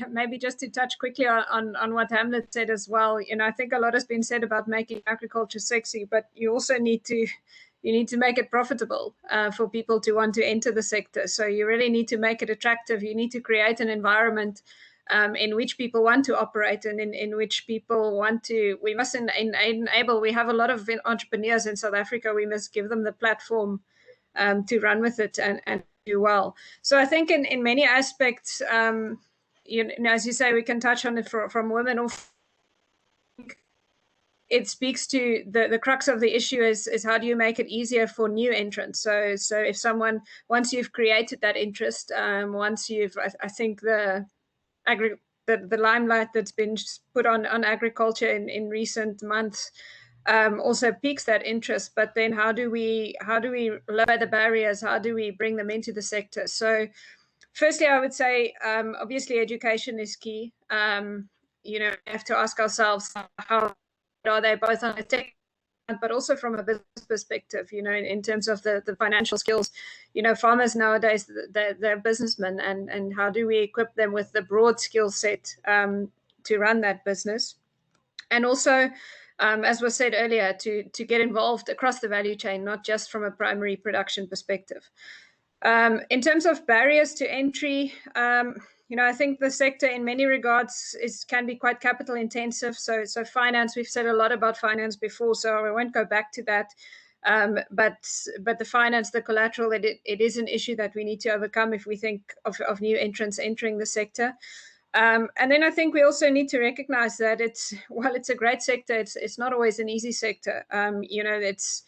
maybe just to touch quickly on what Hamlet said as well, I think a lot has been said about making agriculture sexy, but you also need to make it profitable for people to want to enter the sector. So you really need to make it attractive. You need to create an environment in which people want to operate and in which people want to. We must enable. We have a lot of entrepreneurs in South Africa. We must give them the platform to run with it and do well. So I think in many aspects, as you say, we can touch on it from women or. It speaks to the crux of the issue is how do you make it easier for new entrants? So if someone, once you've created that interest, once you've, I think the limelight that's been put on agriculture in recent months also piques that interest. But then how do we lower the barriers? How do we bring them into the sector? So firstly, I would say obviously education is key. We have to ask ourselves how are they both on a tech, but also from a business perspective, in terms of the financial skills. Farmers nowadays, they're businessmen, and how do we equip them with the broad skill set to run that business? And also, as was said earlier, to get involved across the value chain, not just from a primary production perspective. In terms of barriers to entry, I think the sector in many regards can be quite capital intensive. So finance, we've said a lot about finance before, so I won't go back to that. But the finance, the collateral, it is an issue that we need to overcome if we think of new entrants entering the sector. And then I think we also need to recognize that while it's a great sector, it's not always an easy sector. It's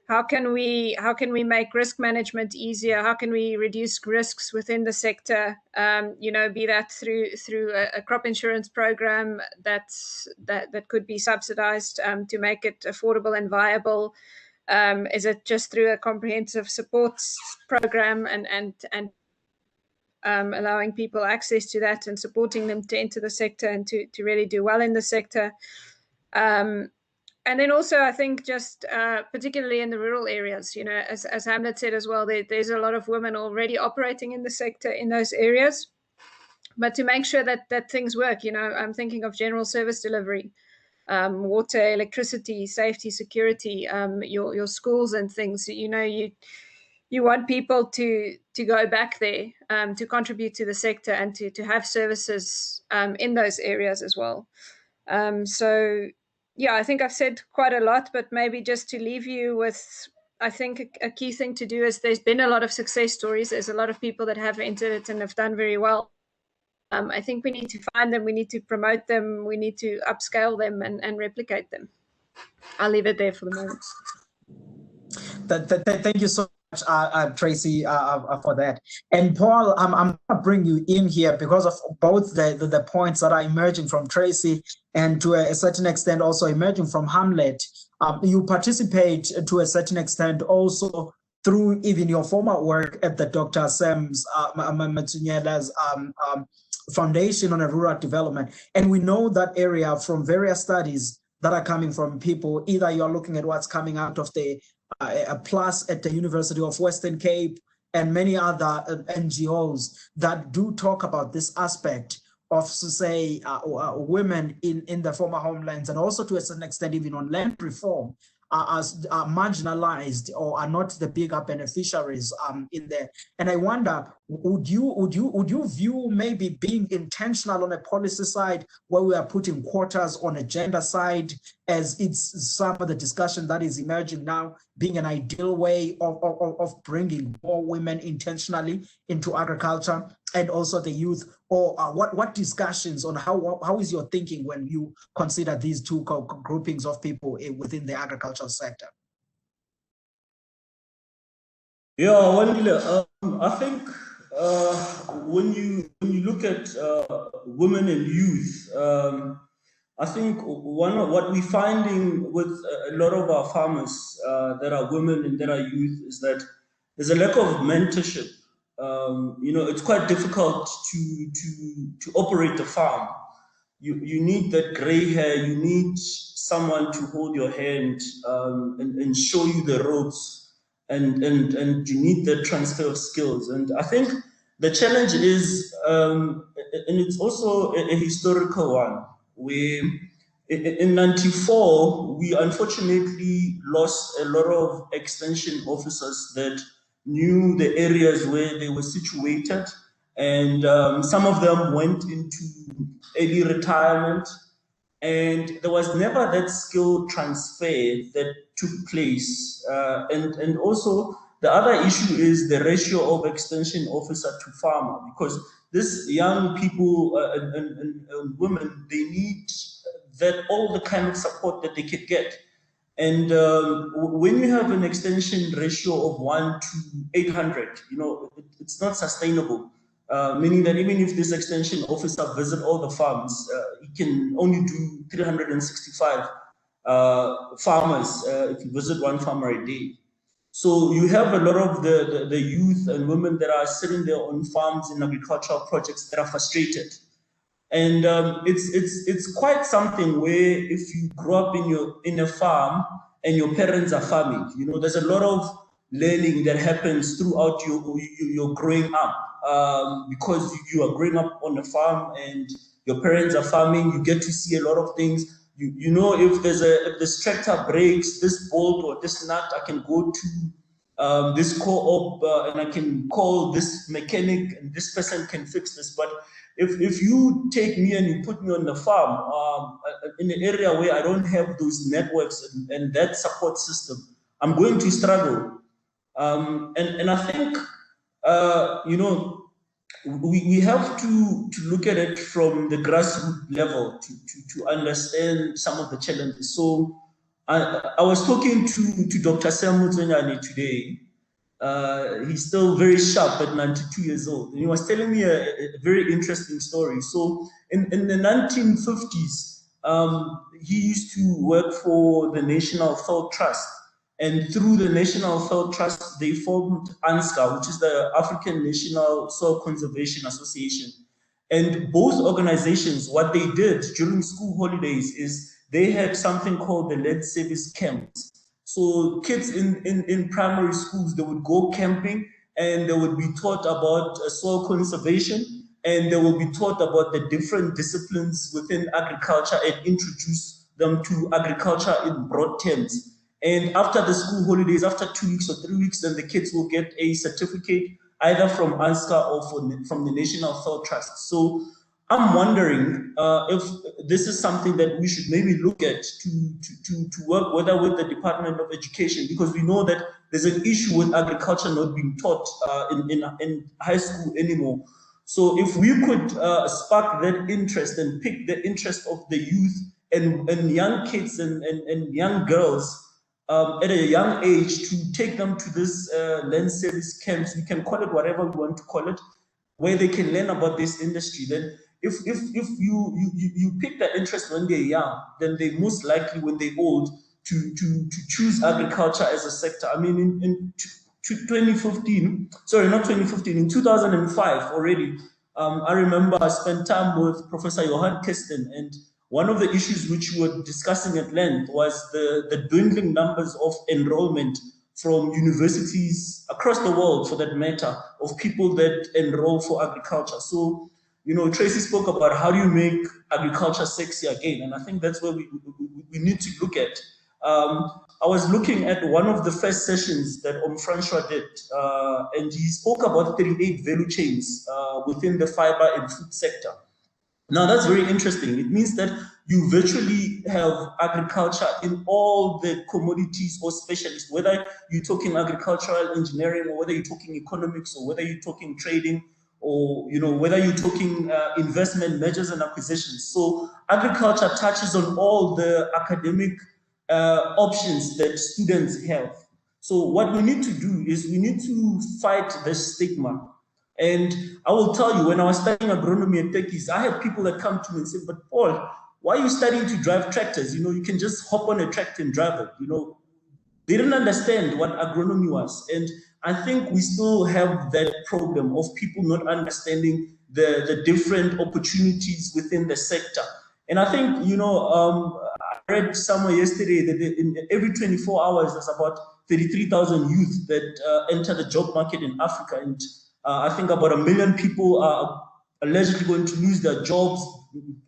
how can we make risk management easier? How can we reduce risks within the sector? Be that through a crop insurance program that could be subsidized to make it affordable and viable. Is it just through a comprehensive support program and allowing people access to that and supporting them to enter the sector and to really do well in the sector? And then also, I think just particularly in the rural areas, as Hamlet said as well, there's a lot of women already operating in the sector in those areas. But to make sure that things work, I'm thinking of general service delivery, water, electricity, safety, security, your schools and things. You want people to go back there to contribute to the sector and to have services in those areas as well. Yeah, I think I've said quite a lot, but maybe just to leave you with, I think a key thing to do is there's been a lot of success stories. There's a lot of people that have entered it and have done very well. I think we need to find them. We need to promote them. We need to upscale them and replicate them. I'll leave it there for the moment. Thank you so much, Tracy, for that. And Paul, I'm going to bring you in here because of both the points that are emerging from Tracy and to a certain extent also emerging from Hamlet. You participate to a certain extent also through even your former work at the Dr. Sam's Matsunyela's Foundation on Rural Development. And we know that area from various studies that are coming from people. Either you're looking at what's coming out of the PLUS at the University of Western Cape and many other NGOs that do talk about this aspect of, say, women in the former homelands, and also to a certain extent even on land reform, are marginalized or are not the bigger beneficiaries in there. And I wonder, would you view maybe being intentional on a policy side where we are putting quotas on a gender side, as it's some of the discussion that is emerging now, being an ideal way of bringing more women intentionally into agriculture and also the youth? Or what discussions on how is your thinking when you consider these two groupings of people within the agricultural sector? Yeah, I think when you look at women and youth, I think what we're finding with a lot of our farmers that are women and that are youth is that there's a lack of mentorship. It's quite difficult to operate a farm. You need that gray hair. You need someone to hold your hand and show you the ropes, and you need the transfer of skills. And I think the challenge is, and it's also a historical one. In '94, we unfortunately lost a lot of extension officers that knew the areas where they were situated, and some of them went into early retirement, and there was never that skill transfer that took place. And also the other issue is the ratio of extension officer to farmer, because these young people and women, they need that all the kind of support that they could get. And when you have an extension ratio of 1 to 800, it's not sustainable. Meaning that even if this extension officer visit all the farms, he can only do 365 farmers if you visit one farmer a day. So you have a lot of the youth and women that are sitting there on farms in agricultural projects that are frustrated. And it's quite something where if you grow up in a farm and your parents are farming, there's a lot of learning that happens throughout your growing up, because you are growing up on a farm and your parents are farming. You get to see a lot of things. If this tractor breaks, this bolt or this nut, I can go to this co-op and I can call this mechanic and this person can fix this. But if you take me and you put me on the farm in an area where I don't have those networks and that support system, I'm going to struggle. And I think we have to look at it from the grassroots level to understand some of the challenges. So I was talking to Dr. Sam Mutsunyane today. He's still very sharp at 92 years old. And he was telling me a very interesting story. So in the 1950s, he used to work for the National Felt Trust. And through the National Felt Trust, they formed ANSCA, which is the African National Soil Conservation Association. And both organizations, what they did during school holidays is they had something called the lead service camps. So kids in primary schools, they would go camping and they would be taught about soil conservation, and they will be taught about the different disciplines within agriculture and introduce them to agriculture in broad terms. And after the school holidays, after 2 weeks or 3 weeks, then the kids will get a certificate either from ANSCA or from the National Felt Trust. So I'm wondering if this is something that we should maybe look at to work whether with the Department of Education, because we know that there's an issue with agriculture not being taught in high school anymore. So if we could spark that interest and pick the interest of the youth and young kids and young girls at a young age to take them to this land service camps, we can call it whatever we want to call it, where they can learn about this industry. Then if you pick that interest when they're young, then they most likely when they're old to choose agriculture as a sector. I mean, 2015, sorry, not 2015, in 2005 already, I remember I spent time with Professor Johan Kirsten, and one of the issues which we were discussing at length was the dwindling numbers of enrollment from universities across the world, for that matter, of people that enroll for agriculture. So, you know, Tracy spoke about how do you make agriculture sexy again, and I think that's where we need to look at. I was looking at one of the first sessions that Francois did, and he spoke about 38 value chains within the fiber and food sector. Now that's very interesting. It means that you virtually have agriculture in all the commodities or specialists, whether you're talking agricultural engineering, or whether you're talking economics, or whether you're talking trading, or whether you're talking investment, mergers and acquisitions. So agriculture touches on all the academic options that students have. So what we need to do is we need to fight the stigma. And I will tell you, when I was studying agronomy at Tekis, I had people that come to me and say, but Paul, why are you studying to drive tractors? You can just hop on a tractor and drive it. They didn't understand what agronomy was. And I think we still have that problem of people not understanding the different opportunities within the sector. And I think, I read somewhere yesterday that in every 24 hours, there's about 33,000 youth that enter the job market in Africa. And I think about 1 million people are allegedly going to lose their jobs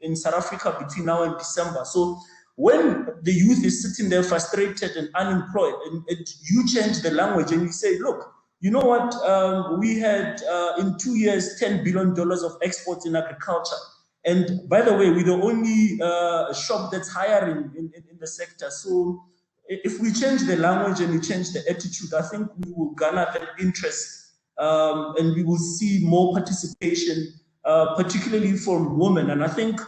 in South Africa between now and December. So when the youth is sitting there frustrated and unemployed, and you change the language and you say, look, you know what, we had in 2 years, $10 billion of exports in agriculture. And by the way, we're the only shop that's hiring in the sector. So if we change the language and we change the attitude, I think we will garner that interest. And we will see more participation, particularly from women. And I think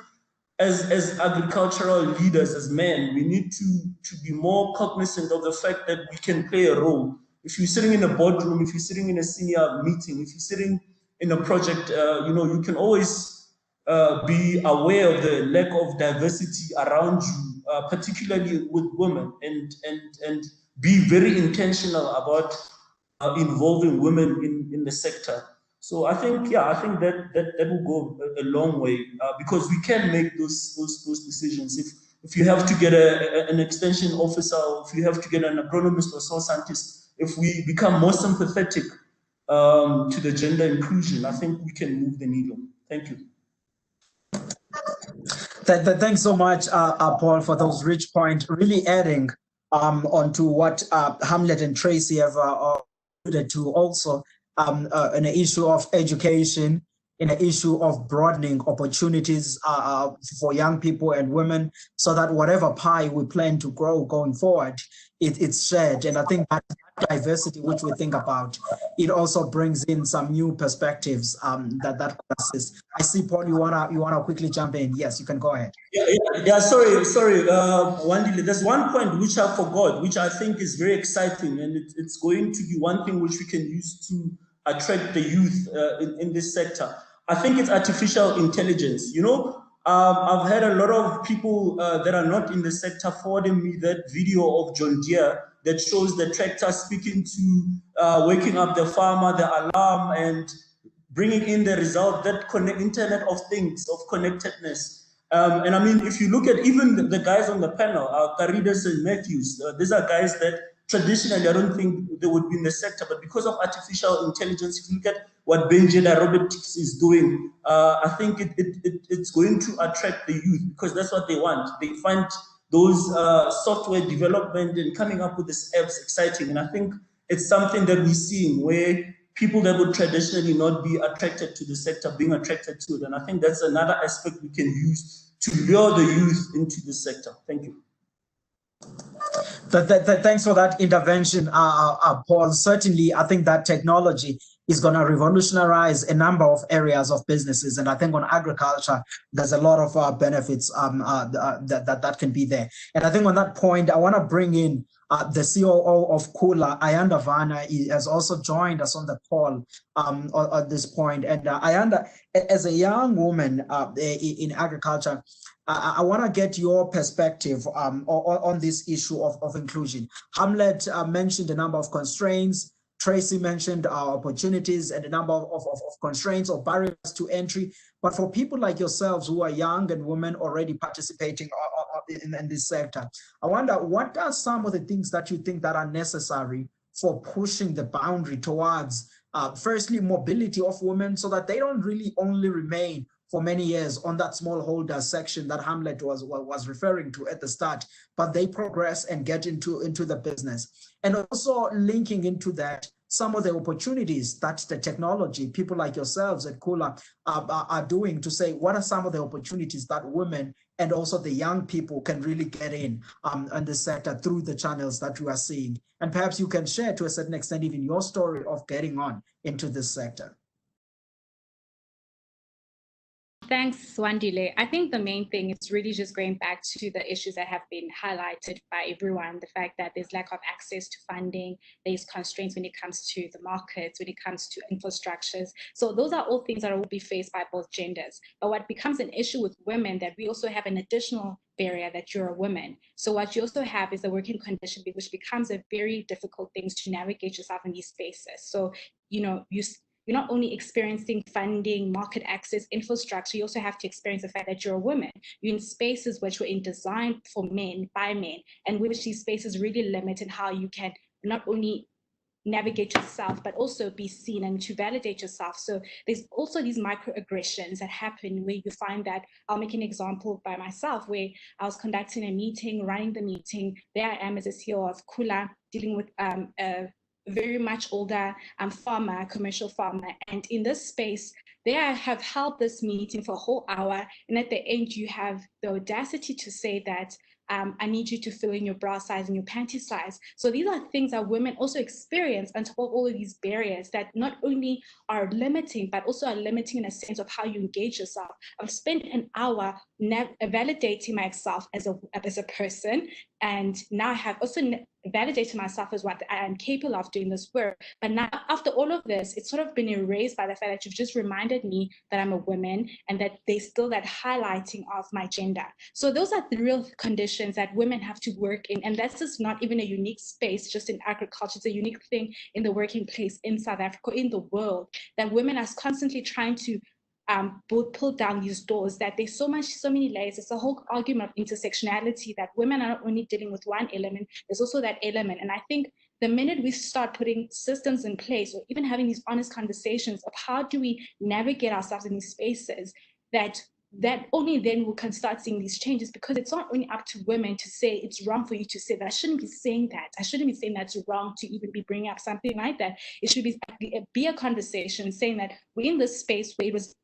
as agricultural leaders, as men, we need to be more cognizant of the fact that we can play a role. If you're sitting in a boardroom, if you're sitting in a senior meeting, if you're sitting in a project, you can always be aware of the lack of diversity around you, particularly with women, and be very intentional about involving women in the sector. So I think that will go a long way because we can make those decisions. If you have to get an extension officer, or if you have to get an agronomist or soil scientist, if we become more sympathetic to the gender inclusion, I think we can move the needle. Thank you. Thanks so much, Paul, for those rich points, really adding onto what Hamlet and Tracy have alluded to also in the issue of education, in the issue of broadening opportunities for young people and women, so that whatever pie we plan to grow going forward, it's shared. And I think that diversity, which we think about, it also brings in some new perspectives that could assist. I see, Paul, you wanna quickly jump in. Yes, you can go ahead. Yeah. Sorry, Wandile. There's one point which I forgot, which I think is very exciting, and it's going to be one thing which we can use to attract the youth in this sector. I think it's artificial intelligence. I've had a lot of people that are not in the sector forwarding me that video of John Deere that shows the tractor speaking to waking up the farmer, the alarm, and bringing in the result, that Internet of Things, of connectedness. And I mean, if you look at even the guys on the panel, Caridas and Matthews, these are guys that traditionally I don't think they would be in the sector, but because of artificial intelligence, if you look at what Benjeda Robotics is doing, I think it's going to attract the youth because that's what they want. They find those software development and coming up with these apps exciting. And I think it's something that we're seeing where people that would traditionally not be attracted to the sector being attracted to it. And I think that's another aspect we can use to lure the youth into the sector. Thank you. Thanks for that intervention, Paul. Certainly, I think that technology is going to revolutionize a number of areas of businesses. And I think on agriculture, there's a lot of benefits that can be there. And I think on that point, I want to bring in the COO of Kula, Ayanda Vana, has also joined us on the call at this point. And Ayanda, as a young woman in agriculture, I want to get your perspective on this issue of inclusion. Hamlet mentioned a number of constraints. Tracy mentioned opportunities and a number of constraints or barriers to entry. But for people like yourselves who are young and women already participating in this sector, I wonder, what are some of the things that you think that are necessary for pushing the boundary towards, firstly, mobility of women, so that they don't really only remain for many years on that smallholder section that Hamlet was referring to at the start, but they progress and get into the business. And also linking into that, some of the opportunities that the technology, people like yourselves at Kula are doing, to say, what are some of the opportunities that women and also the young people can really get in the sector through the channels that you are seeing? And perhaps you can share to a certain extent even your story of getting on into this sector. Thanks, Swandile. I think the main thing is really just going back to the issues that have been highlighted by everyone. The fact that there's lack of access to funding, there's constraints when it comes to the markets, when it comes to infrastructures. So those are all things that will be faced by both genders. But what becomes an issue with women, that we also have an additional barrier, that you're a woman. So what you also have is the working condition, which becomes a very difficult thing to navigate yourself in these spaces. So, you're not only experiencing funding, market access, infrastructure, you also have to experience the fact that you're a woman. You're in spaces which were designed for men, by men, and which these spaces really limit in how you can not only navigate yourself, but also be seen and to validate yourself. So there's also these microaggressions that happen where you find that, I'll make an example by myself, where I was conducting a meeting, running the meeting. There I am as a CEO of Kula, dealing with a very much older farmer, commercial farmer. And in this space, there I have held this meeting for a whole hour. And at the end, you have the audacity to say that I need you to fill in your bra size and your panty size. So these are things that women also experience on top of all of these barriers that not only are limiting, but also are limiting in a sense of how you engage yourself. I've spent an hour validating myself as a person, and now I have also validated myself as what I am capable of doing this work. But now, after all of this, it's sort of been erased by the fact that you've just reminded me that I'm a woman, and that there's still that highlighting of my gender. So those are the real conditions that women have to work in. And that's just not even a unique space just in agriculture. It's a unique thing in the working place in South Africa, in the world, that women are constantly trying to pull down these doors, that there's so many layers. It's a whole argument of intersectionality, that women are not only dealing with one element, there's also that element. And I think the minute we start putting systems in place, or even having these honest conversations of how do we navigate ourselves in these spaces, that only then we can start seeing these changes, because it's not only up to women to say it's wrong for you to say that. I shouldn't be saying that. I shouldn't be saying that's wrong to even be bringing up something like that. It should be a conversation saying that we're in this space where it was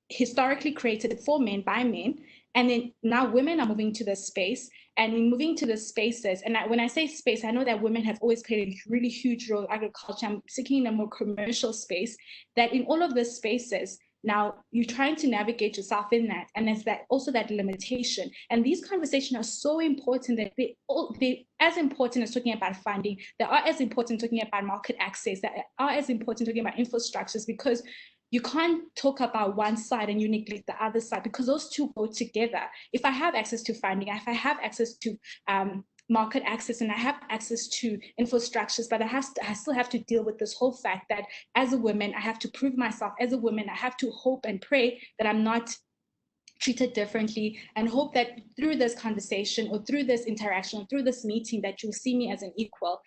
historically created for men, by men, and then now women are moving to this space, and in moving to the spaces, and when I say space, I know that women have always played a really huge role in agriculture. I'm seeking in a more commercial space, that in all of the spaces, now you're trying to navigate yourself in that, and there's that also that limitation. And these conversations are so important that they as important as talking about funding, they are as important talking about market access, that are as important talking about infrastructures, because you can't talk about one side and you neglect the other side, because those two go together. If I have access to funding, if I have access to market access, and I have access to infrastructures, but I still have to deal with this whole fact that as a woman, I have to prove myself. As a woman, I have to hope and pray that I'm not treated differently, and hope that through this conversation or through this interaction or through this meeting that you'll see me as an equal.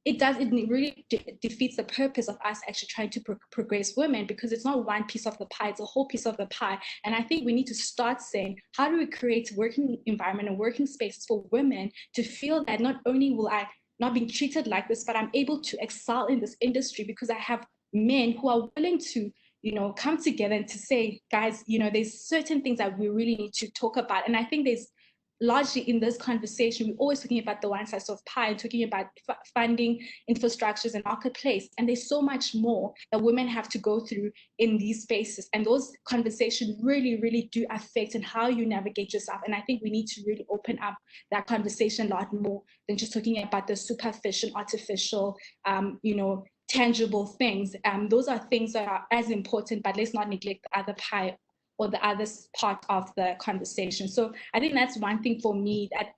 It really defeats the purpose of us actually trying to progress women, because it's not one piece of the pie, it's a whole piece of the pie. And I think we need to start saying, how do we create a working environment and working spaces for women to feel that not only will I not be treated like this, but I'm able to excel in this industry because I have men who are willing to come together and to say, guys, there's certain things that we really need to talk about. And I think there's largely in this conversation, we're always talking about the one slice of pie and talking about funding, infrastructures, and marketplace. And there's so much more that women have to go through in these spaces. And those conversations really, really do affect and how you navigate yourself. And I think we need to really open up that conversation a lot more than just talking about the superficial, artificial, tangible things. Those are things that are as important, but let's not neglect the other pie or the other part of the conversation. So I think that's one thing for me that,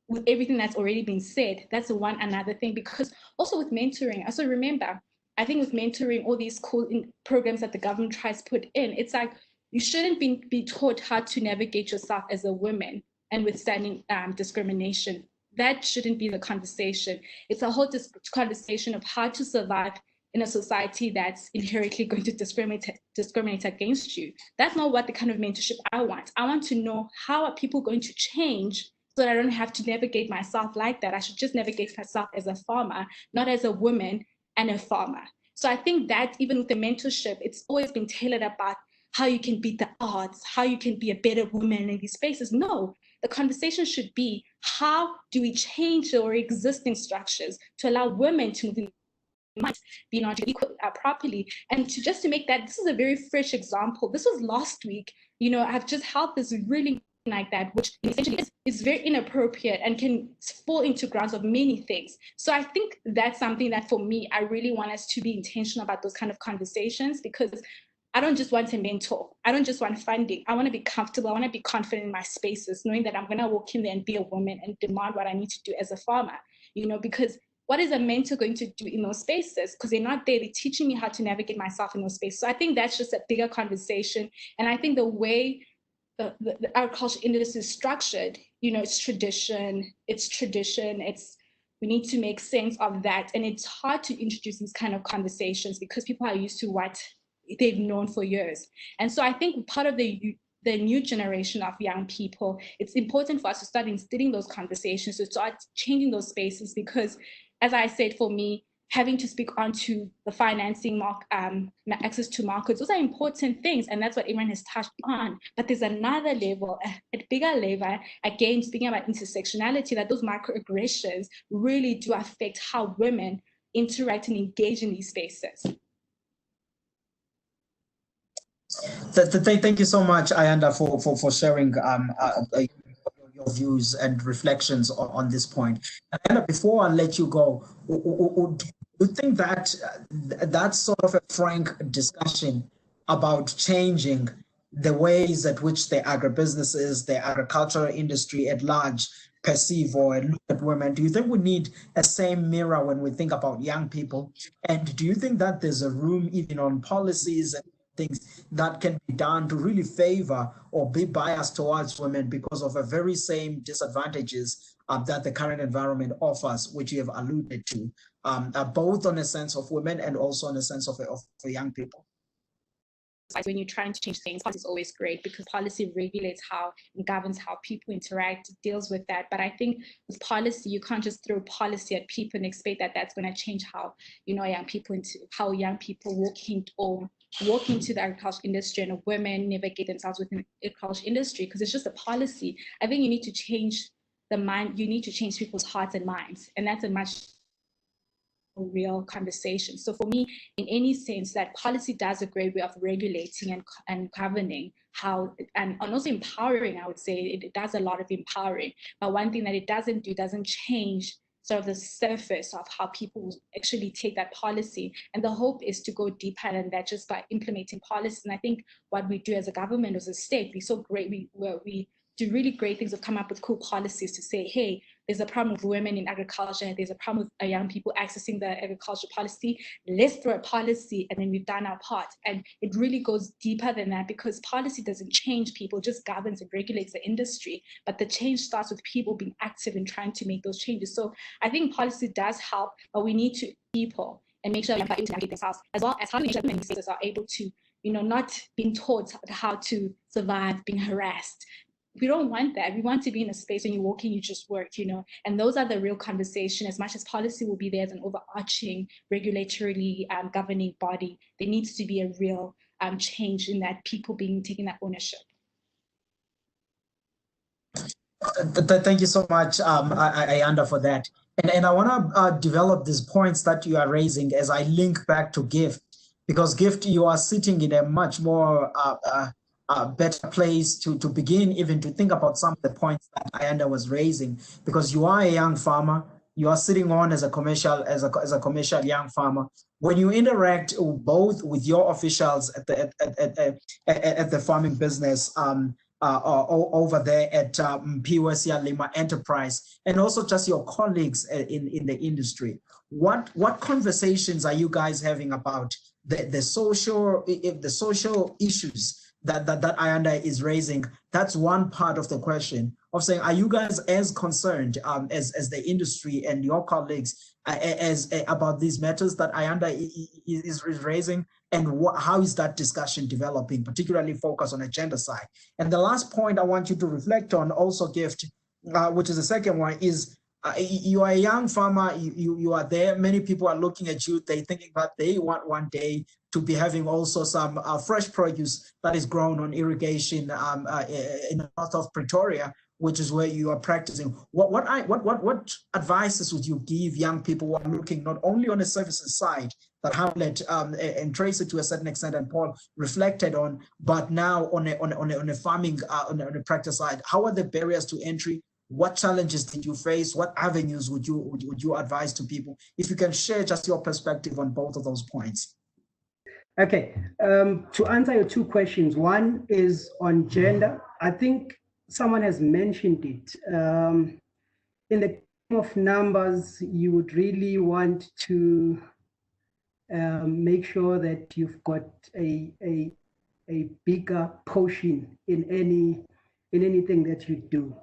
with everything that's already been said, that's another thing. Because also with mentoring, also remember, I think with mentoring, all these cool programs that the government tries to put in, it's like you shouldn't be taught how to navigate yourself as a woman and withstanding discrimination. That shouldn't be the conversation. It's a whole conversation of how to survive in a society that's inherently going to discriminate against you. That's not what the kind of mentorship I want. I want to know, how are people going to change so that I don't have to navigate myself like that. I should just navigate myself as a farmer, not as a woman and a farmer. So I think that even with the mentorship, it's always been tailored about how you can beat the odds, how you can be a better woman in these spaces. No, the conversation should be, how do we change our existing structures to allow women to move in, might be not equal properly, and to make that, this is a very fresh example. This was last week. I've just held this really like that, which essentially is very inappropriate and can fall into grounds of many things. So I think that's something that, for me, I really want us to be intentional about those kind of conversations, because I don't just want a mentor. I don't just want funding. I want to be comfortable. I want to be confident in my spaces, knowing that I'm going to walk in there and be a woman and demand what I need to do as a farmer, because what is a mentor going to do in those spaces? Because they're not there. They're teaching me how to navigate myself in those spaces. So I think that's just a bigger conversation. And I think the way the agriculture industry is structured, it's tradition. We need to make sense of that. And it's hard to introduce these kind of conversations because people are used to what they've known for years. And so I think part of the new generation of young people, it's important for us to start instilling those conversations, to start changing those spaces, because, as I said, for me, having to speak onto the financing, access to markets, those are important things, and that's what everyone has touched on. But there's another level, a bigger level, again, speaking about intersectionality, that those microaggressions really do affect how women interact and engage in these spaces. Thank you so much, Ayanda, for sharing your views and reflections on this point. And before I let you go, do you think that that's sort of a frank discussion about changing the ways at which the agribusinesses, the agricultural industry at large perceive or look at women? Do you think we need a same mirror when we think about young people? And do you think that there's a room even on policies and things that can be done to really favor or be biased towards women because of the very same disadvantages that the current environment offers, which you have alluded to, both on a sense of women and also on a sense of young people? When you're trying to change things, policy is always great because policy regulates how and governs how people interact, deals with that. But I think with policy, you can't just throw policy at people and expect that that's going to change how young people walk into the agriculture industry and women navigate themselves within the agriculture industry, because it's just a policy. I think you need to change the mind. You need to change people's hearts and minds, and that's a much real conversation. So for me, in any sense, that policy does a great way of regulating and governing how, and also empowering, I would say. It does a lot of empowering. But one thing that it doesn't change sort of the surface of how people actually take that policy. And the hope is to go deeper than that just by implementing policies. And I think what we do as a government, as a state, we're so great. We do really great things of come up with cool policies to say, hey, there's a problem with women in agriculture, there's a problem with young people accessing the agriculture policy, let's throw a policy, and then we've done our part. And it really goes deeper than that, because policy doesn't change people, it just governs and regulates the industry. But the change starts with people being active and trying to make those changes. So I think policy does help, but we need to people and make sure that they themselves, as well as how to make sure women are able to, not being taught how to survive being harassed. We don't want that. We want to be in a space when you walk in, you just work, and those are the real conversation. As much as policy will be there as an overarching regulatorily governing body, there needs to be a real change in that, people taking that ownership. Thank you so much, Ayanda, for that. And I want to develop these points that you are raising as I link back to Gift, because Gift, you are sitting in a much more better place to begin even to think about some of the points that Ayanda was raising, because you are a young farmer, you are sitting on as a commercial young farmer. When you interact both with your officials at the farming business, over there at POSIA Lima Enterprise, and also just your colleagues in the industry. What conversations are you guys having about the social issues that Ayanda is raising? That's one part of the question of saying, are you guys as concerned as the industry and your colleagues as about these matters that Ayanda is raising? And how is that discussion developing, particularly focused on the gender side? And the last point I want you to reflect on also, Gift, which is the second one, is you are a young farmer, you are there, many people are looking at you, they thinking that they want one day to be having also some fresh produce that is grown on irrigation in the north of Pretoria, which is where you are practicing. What advices would you give young people who are looking not only on the services side that Hamlet and Tracy to a certain extent and Paul reflected on, but now on a farming on a practice side? How are the barriers to entry? What challenges did you face? What avenues would you advise to people? If you can share just your perspective on both of those points. Okay, to answer your two questions, one is on gender. I think someone has mentioned it. In the game of numbers, you would really want to make sure that you've got a bigger portion in anything that you do.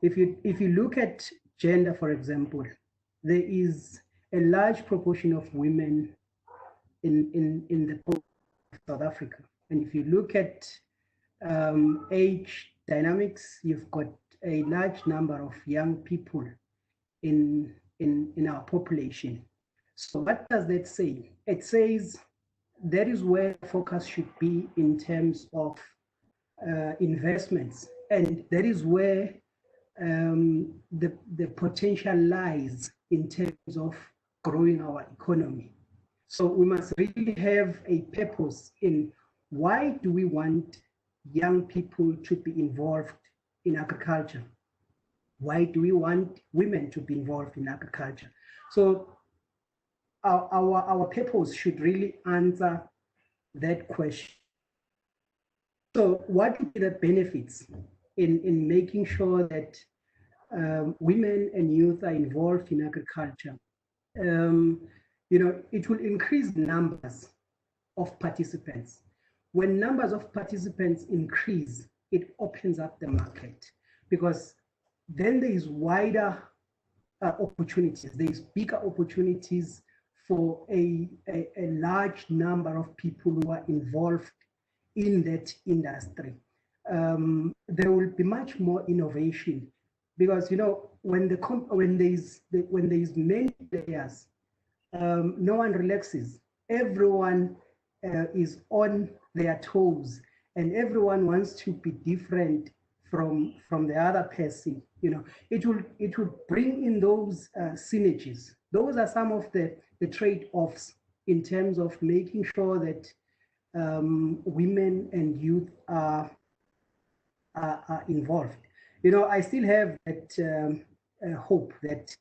If you look at gender, for example, there is a large proportion of women in the South Africa. And if you look at age dynamics, you've got a large number of young people in our population. So what does that say? It says that is where focus should be in terms of investments. And that is where the potential lies in terms of growing our economy. So we must really have a purpose in why do we want young people to be involved in agriculture? Why do we want women to be involved in agriculture? So our purpose should really answer that question. So what would be the benefits in making sure that women and youth are involved in agriculture? It will increase numbers of participants. When numbers of participants increase, it opens up the market, because then there is wider opportunities. There is bigger opportunities for a large number of people who are involved in that industry. There will be much more innovation, because when there's many players, no one relaxes. Everyone is on their toes, and everyone wants to be different from the other person. It will bring in those synergies. Those are some of the trade-offs in terms of making sure that women and youth are involved. I still have that hope that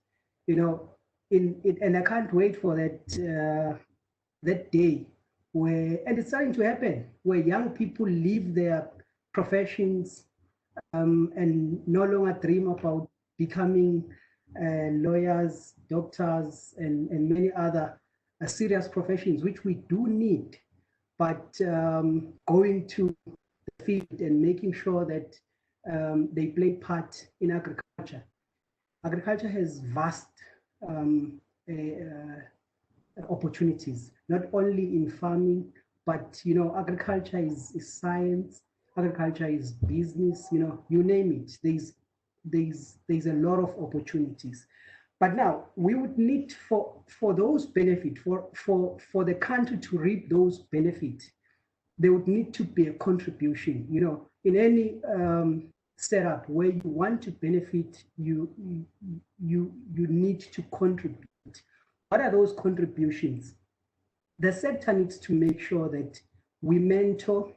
and I can't wait for that day where, and it's starting to happen, where young people leave their professions and no longer dream about becoming lawyers, doctors, and many other serious professions, which we do need, but going to the field and making sure that they play part in agriculture. Agriculture has vast opportunities, not only in farming, but agriculture is science, agriculture is business, you name it. There's a lot of opportunities. But now we would need for those benefits, for the country to reap those benefits, there would need to be a contribution. In any setup where you want to benefit, you need to contribute. What are those contributions? The sector needs to make sure that we mentor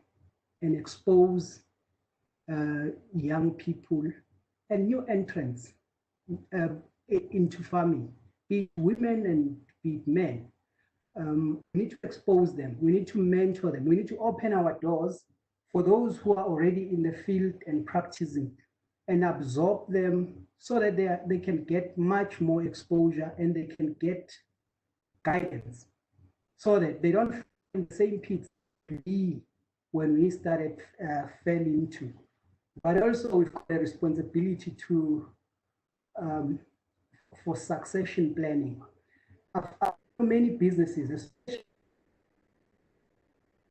and expose young people and new entrants into farming, be it women and be it men. We need to expose them. We need to mentor them. We need to open our doors for those who are already in the field and practicing, and absorb them so that they can get much more exposure and they can get guidance, so that they don't fall in the same pits we, when we started, fell into. But also we've got a responsibility to for succession planning. Many businesses, especially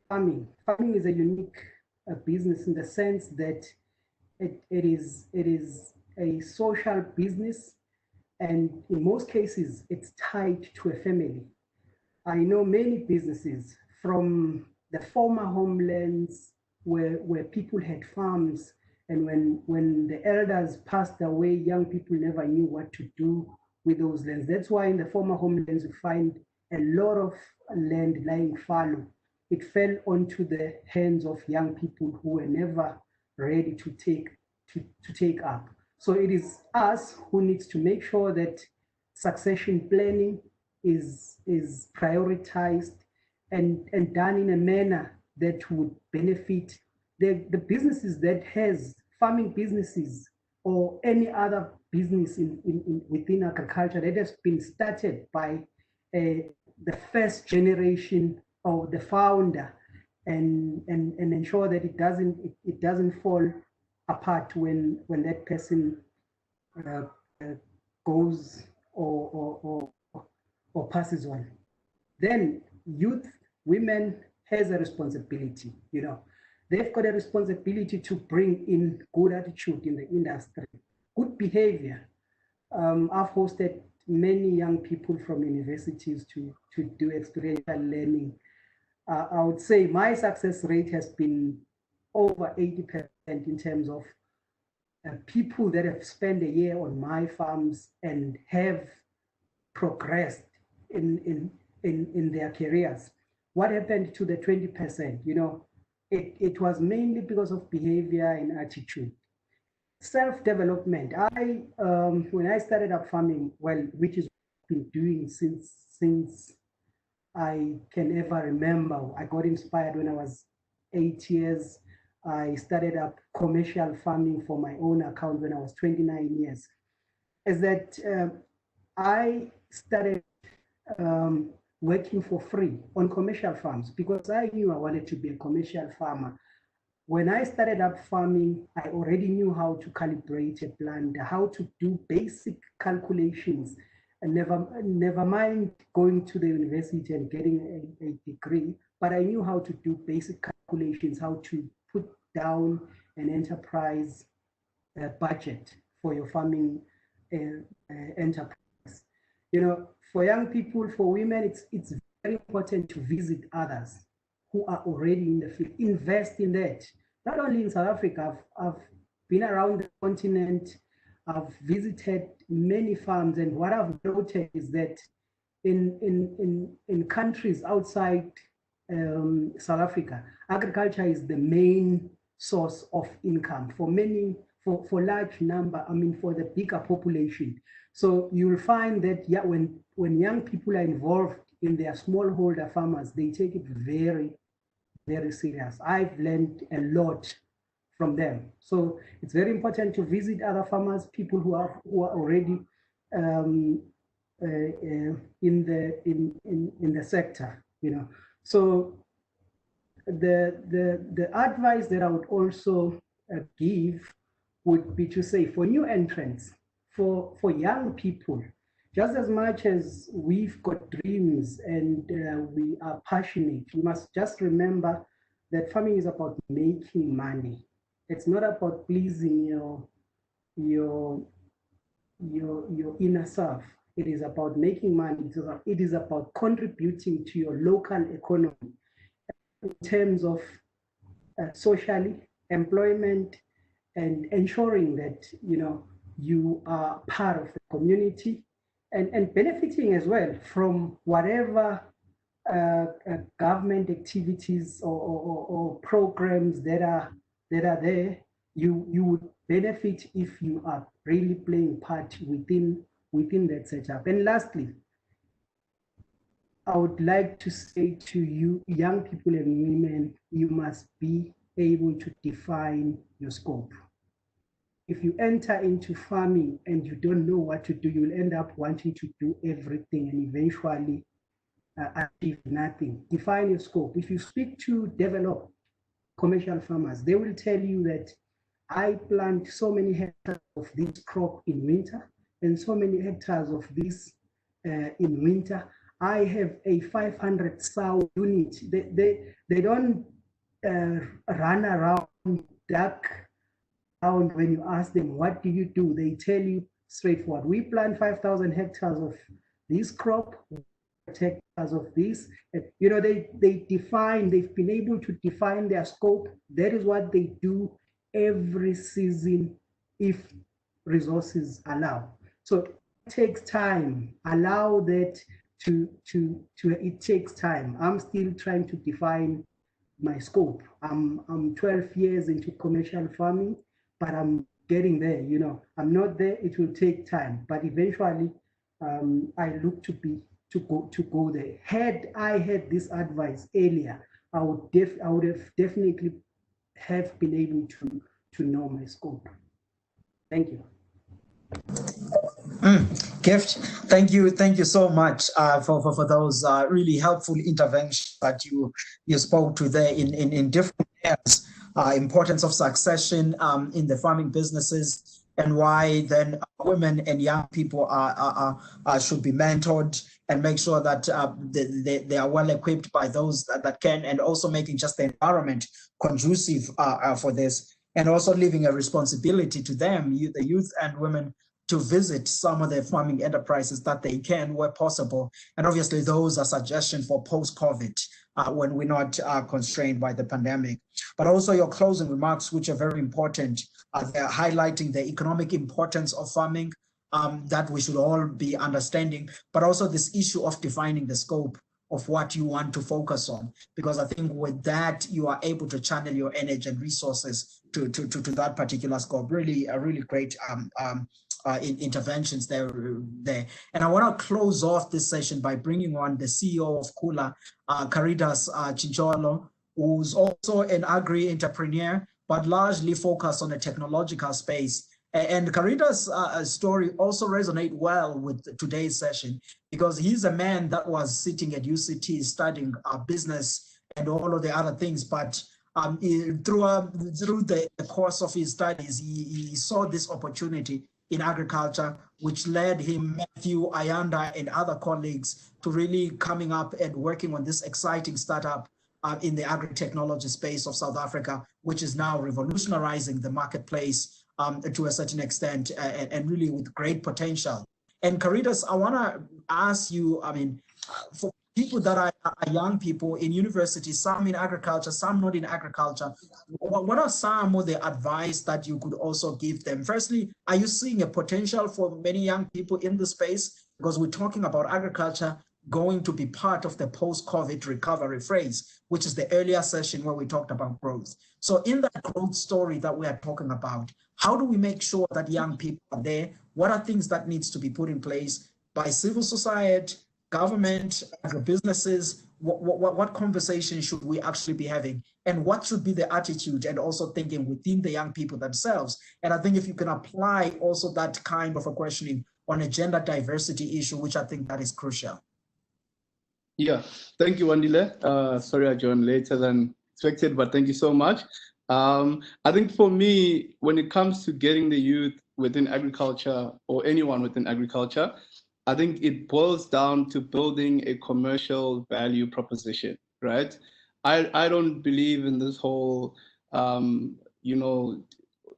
farming. Farming is a unique business in the sense that it is a social business, and in most cases it's tied to a family. I know many businesses from the former homelands where people had farms, and when the elders passed away, young people never knew what to do with those lands. That's why in the former homelands you find a lot of land lying fallow. It fell onto the hands of young people who were never ready to take up. So it is us who needs to make sure that succession planning is prioritized and done in a manner that would benefit the businesses that has farming businesses or any other business within agriculture that has been started by the first generation of the founder, and ensure that it doesn't fall apart when that person goes or passes on. Then youth, women has a responsibility, They've got a responsibility to bring in good attitude in the industry, good behavior. I've hosted many young people from universities to do experiential learning. I would say my success rate has been over 80% in terms of people that have spent a year on my farms and have progressed in their careers. What happened to the 20%? It was mainly because of behavior and attitude. Self-development. When I started up farming, which is what I've been doing since I can ever remember. I got inspired when I was 8 years. I started up commercial farming for my own account when I was 29 years. Is that I started working for free on commercial farms because I knew I wanted to be a commercial farmer. When I started up farming, I already knew how to calibrate a plant, how to do basic calculations, and never mind going to the university and getting a degree, but I knew how to do basic calculations, how to put down an enterprise budget for your farming enterprise. For young people, for women, it's very important to visit others who are already in the field. Invest in that. Not only in South Africa, I've been around the continent. I've visited many farms, and what I've noted is that in countries outside South Africa, agriculture is the main source of income for many, for large number, for the bigger population. So you'll find that when young people are involved in their smallholder farmers, they take it very, very serious. I've learned a lot from them. So it's very important to visit other farmers, people who are already in the sector, So the advice that I would also give would be to say, for new entrants, for young people, just as much as we've got dreams and we are passionate, you must just remember that farming is about making money. It's not about pleasing your inner self. It is about making money. It is about contributing to your local economy in terms of socially, employment, and ensuring that you are part of the community and benefiting as well from whatever government activities or programs that are there. You would benefit if you are really playing part within that setup. And lastly, I would like to say to you, young people and women, you must be able to define your scope. If you enter into farming and you don't know what to do, you'll end up wanting to do everything and eventually achieve nothing. Define your scope. If you speak to developed commercial farmers, they will tell you that I plant so many hectares of this crop in winter and so many hectares of this in winter. I have a 500 sow unit. They don't run around duck around when you ask them, what do you do? They tell you straightforward. We plant 5,000 hectares of this crop, hectares of this. You know, they've been able to define their scope. That is what they do every season if resources allow. So it takes time. Allow that it takes time. I'm still trying to define my scope. I'm 12 years into commercial farming, but I'm getting there. You know, I'm not there. It will take time, but eventually, I look to go there. Had I had this advice earlier, I would have definitely have been able to know my scope. Thank you. Gift, thank you so much for those really helpful interventions that you spoke to there in different areas. Importance of succession in the farming businesses, and why then women and young people should be mentored and make sure that they are well equipped by those that can, and also making just the environment conducive for this, and also leaving a responsibility to them, the youth and women, to visit some of the farming enterprises that they can where possible. And obviously those are suggestions for post-COVID when we're not constrained by the pandemic. But also your closing remarks, which are very important, they're highlighting the economic importance of farming that we should all be understanding, but also this issue of defining the scope of what you want to focus on, because I think with that you are able to channel your energy and resources to that particular scope. Really, a really great interventions there. And I want to close off this session by bringing on the CEO of Kula, Caritas Chincholo, who's also an agri entrepreneur, but largely focused on the technological space. And Caritas' story also resonates well with today's session, because he's a man that was sitting at UCT studying business and all of the other things, but through the course of his studies, he saw this opportunity in agriculture, which led him, Matthew, Ayanda, and other colleagues to really coming up and working on this exciting startup in the agri-technology space of South Africa, which is now revolutionizing the marketplace to a certain extent, and really with great potential. And Caritas, I want to ask you, I mean, for people that are young people in university, some in agriculture, some not in agriculture, what are some of the advice that you could also give them? Firstly, are you seeing a potential for many young people in the space? Because we're talking about agriculture going to be part of the post-COVID recovery phase, which is the earlier session where we talked about growth. So in that growth story that we are talking about, how do we make sure that young people are there? What are things that needs to be put in place by civil society, government, businesses? What conversation should we actually be having? And what should be the attitude and also thinking within the young people themselves? And I think if you can apply also that kind of a questioning on a gender diversity issue, which I think that is crucial. Yeah, thank you, Wandile. Sorry I joined later than expected, but thank you so much. I think for me, when it comes to getting the youth within agriculture or anyone within agriculture, I think it boils down to building a commercial value proposition, right? I don't believe in this whole, you know,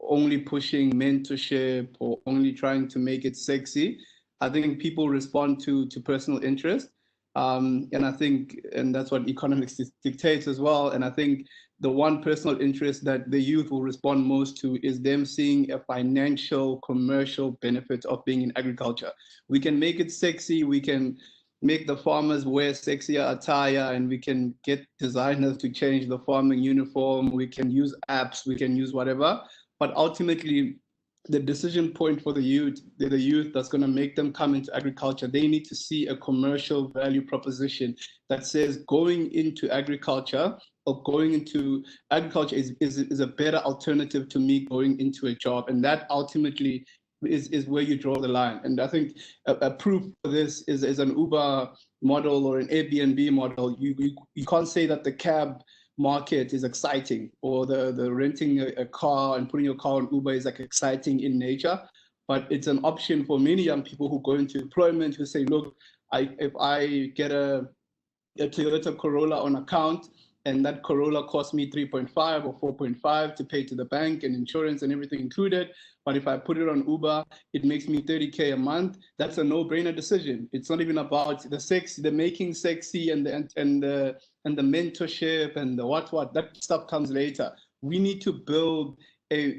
only pushing mentorship or only trying to make it sexy. I think people respond to personal interest. And I think, and that's what economics dictates as well. And I think the one personal interest that the youth will respond most to is them seeing a financial, commercial benefit of being in agriculture. We can make it sexy. We can make the farmers wear sexier attire, and we can get designers to change the farming uniform. We can use apps, we can use whatever. But ultimately, the decision point for the youth that's going to make them come into agriculture, they need to see a commercial value proposition that says going into agriculture of going into agriculture is a better alternative to me going into a job. And that ultimately is where you draw the line. And I think a proof for this is an Uber model or an Airbnb model. You can't say that the cab market is exciting, or the renting a car and putting your car on Uber is like exciting in nature. But it's an option for many young people who go into employment who say, look, if I get a Toyota Corolla on account, and that Corolla cost me 3.5 or 4.5 to pay to the bank and insurance and everything included. But if I put it on Uber, it makes me 30K a month. That's a no-brainer decision. It's not even about the making sexy and the mentorship and the what. That stuff comes later. We need to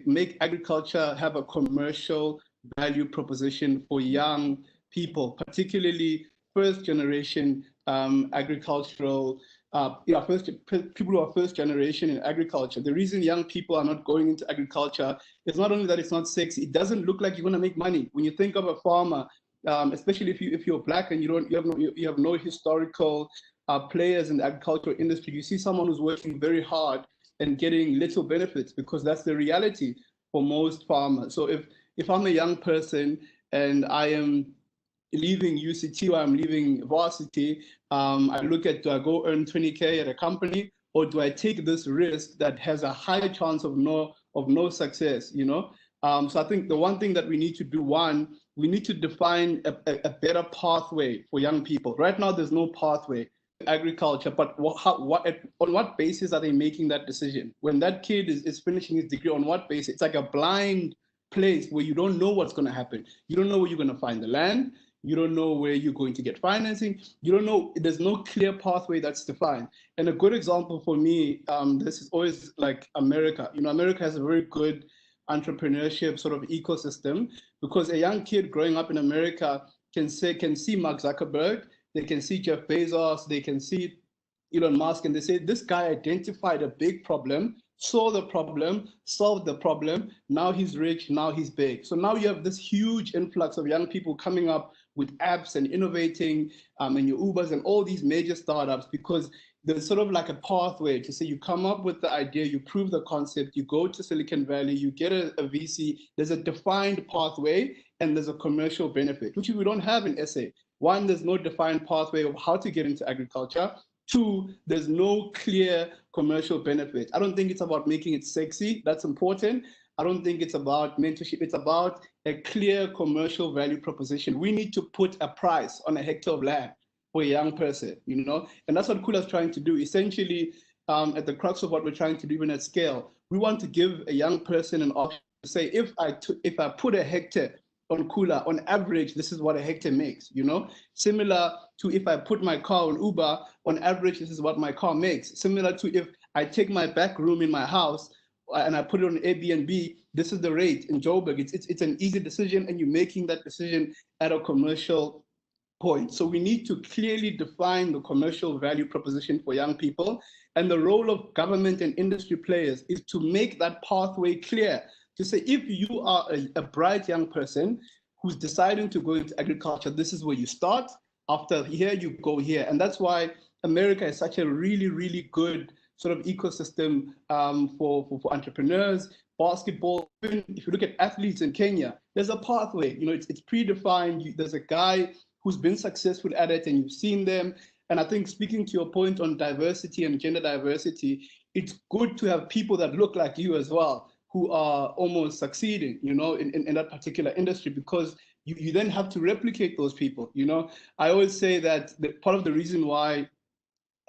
make agriculture have a commercial value proposition for young people, particularly first generation agricultural people who are first generation in agriculture. The reason young people are not going into agriculture is not only that it's not sexy, it doesn't look like you're going to make money. When you think of a farmer, especially if you're black and you have no historical players in the agricultural industry, you see someone who's working very hard and getting little benefits, because that's the reality for most farmers. So if I'm a young person and I am leaving UCT or I'm leaving varsity, I look at, do I go earn 20K at a company, or do I take this risk that has a higher chance of no success, you know? So I think the one thing that we need to do, we need to define a better pathway for young people. Right now, there's no pathway to agriculture, but on what basis are they making that decision? When that kid is finishing his degree, on what basis? It's like a blind place where you don't know what's going to happen. You don't know where you're going to find the land. You don't know where you're going to get financing. You don't know, there's no clear pathway that's defined. And a good example for me, this is always like America. You know, America has a very good entrepreneurship sort of ecosystem, because a young kid growing up in America can see Mark Zuckerberg, they can see Jeff Bezos, they can see Elon Musk, and they say, this guy identified a big problem, saw the problem, solved the problem, now he's rich, now he's big. So now you have this huge influx of young people coming up with apps and innovating, and your Ubers and all these major startups, because there's sort of like a pathway to say, you come up with the idea, you prove the concept, you go to Silicon Valley, you get a VC, there's a defined pathway and there's a commercial benefit, which we don't have in SA. One, there's no defined pathway of how to get into agriculture. Two, there's no clear commercial benefit. I don't think it's about making it sexy. That's important. I don't think it's about mentorship. It's about a clear commercial value proposition. We need to put a price on a hectare of land for a young person, you know? And that's what Kula's trying to do. Essentially, at the crux of what we're trying to do even at scale, we want to give a young person an option to say, if I put a hectare on Kula, on average, this is what a hectare makes, you know? Similar to if I put my car on Uber, on average, this is what my car makes. Similar to if I take my back room in my house and I put it on Airbnb, this is the rate in Joburg. It's an easy decision, and you're making that decision at a commercial point. So we need to clearly define the commercial value proposition for young people. And the role of government and industry players is to make that pathway clear, to say, if you are a bright young person who's deciding to go into agriculture, this is where you start. After here, you go here. And that's why America is such a really, really good sort of ecosystem for entrepreneurs. Basketball, even if you look at athletes in Kenya, there's a pathway, you know, it's predefined. There's a guy who's been successful at it, and you've seen them. And I think, speaking to your point on diversity and gender diversity, it's good to have people that look like you as well, who are almost succeeding, you know, in that particular industry, because you then have to replicate those people, you know. I always say that part of the reason why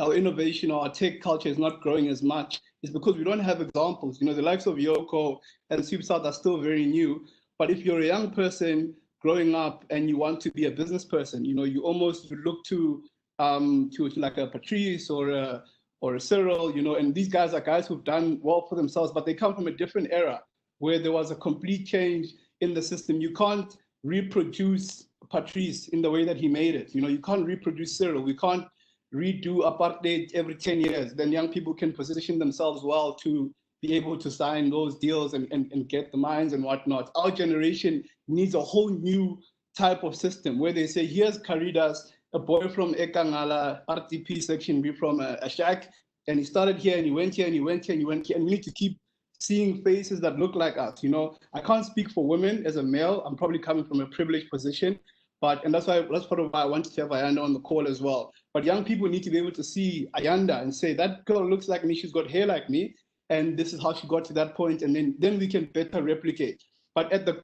our innovation or our tech culture is not growing as much is because we don't have examples. You know, the likes of Yoko and SweepSouth are still very new. But if you're a young person growing up and you want to be a business person, you know, you almost look to like a Patrice or a Cyril, you know, and these guys are guys who've done well for themselves, but they come from a different era where there was a complete change in the system. You can't reproduce Patrice in the way that he made it. You know, you can't reproduce Cyril. We can't redo apartheid every 10 years. Then young people can position themselves well to be able to sign those deals and get the mines and whatnot. Our generation needs a whole new type of system where they say, here's Caridas, a boy from Ekangala, RTP section B from a shack. And he started here and he went here and he went here and he went here. And we need to keep seeing faces that look like us. You know, I can't speak for women as a male. I'm probably coming from a privileged position. And that's part of why I wanted to have Ayanda on the call as well. But young people need to be able to see Ayanda and say, that girl looks like me, she's got hair like me, and this is how she got to that point, and then we can better replicate. But at the